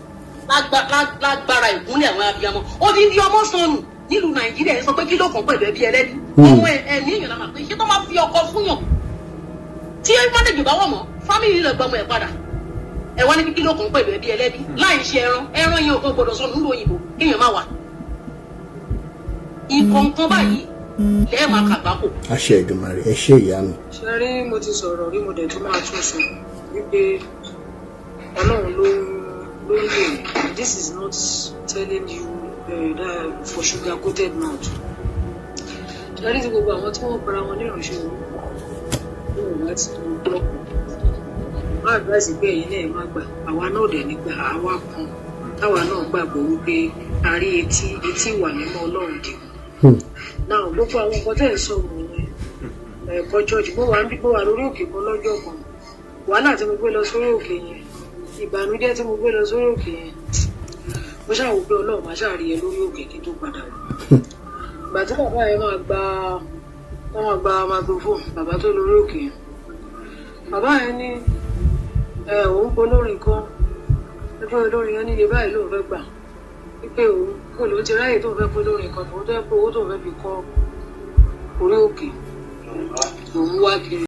lágbára ìgúnlẹ̀ àwọn abiyamọ ó ti di ọmọ sọnù nílùú Nàìjíríà yẹn sọ pé kí ló kàn pẹ̀lú ẹbí ẹlẹ́ni ọmọ ẹ̀mí èèyàn náà pé ṣé tó máa fi ọkọ fúnyàn tí mọ́tẹ́jì bá wọ̀ mọ́ fámìlì rẹ̀ gbọmọ ẹ̀ padà ẹ wá ní kí ló kàn pẹ̀lú ẹbí ẹlẹ́bí láì ṣe ẹran yẹn ò gbọdọ̀ sọnù nílùú òyìnbó kéèyàn má wà. nǹkan báyìí lẹ́ẹ̀ máa kàgbákò. àṣẹ Èdùmàrè ẹ ṣe ìyá mi. ṣe rí mo ti sọ̀rọ̀ rí mo dẹ̀ tún máa tún sọ wípé Ọlọ́run ló ń lò this is not telling you that for sugar coated mouth. ṣe rí ti gbogbo àwọn tí wọ́n para wọn ní ìránṣẹ́ wọn láti gbọ́ má advice pé ẹ̀yin náà má gbà àwa náà dẹ̀ nígbà àwa kan táwa náà gbàgbọ́ wípé a rí etí ìwà mímọ́ Ọlọ́run dì náà gbogbo àwọn nǹkan tẹ̀ ń sọ wọ̀nyẹn ẹ̀kọ́ church mo wà lórí òkè kan lọ́jọ́ kan wàhálà tí mo gbé lọ sórí òkè yẹn ìbànújẹ́ tí mo gbé lọ sórí òkè yẹn mo ṣàwò pé Ọlọ́run máa ṣàrí ẹ lórí òkè kí n tó padà wá ìgbà tí bàbá yẹn máa gba microphone bàbá tó lórí òkè yẹn bàbá yẹn ní òun polórin kan ẹgbẹ́ olórin yẹn níye báyìí lóun fẹ́ gbà wípé òun kò ló ti ráyè tóun fẹ́ polórin kan tó ń tẹ́ pé owó tóun fẹ́ fi kọ́ orí òkè òun wá kiri.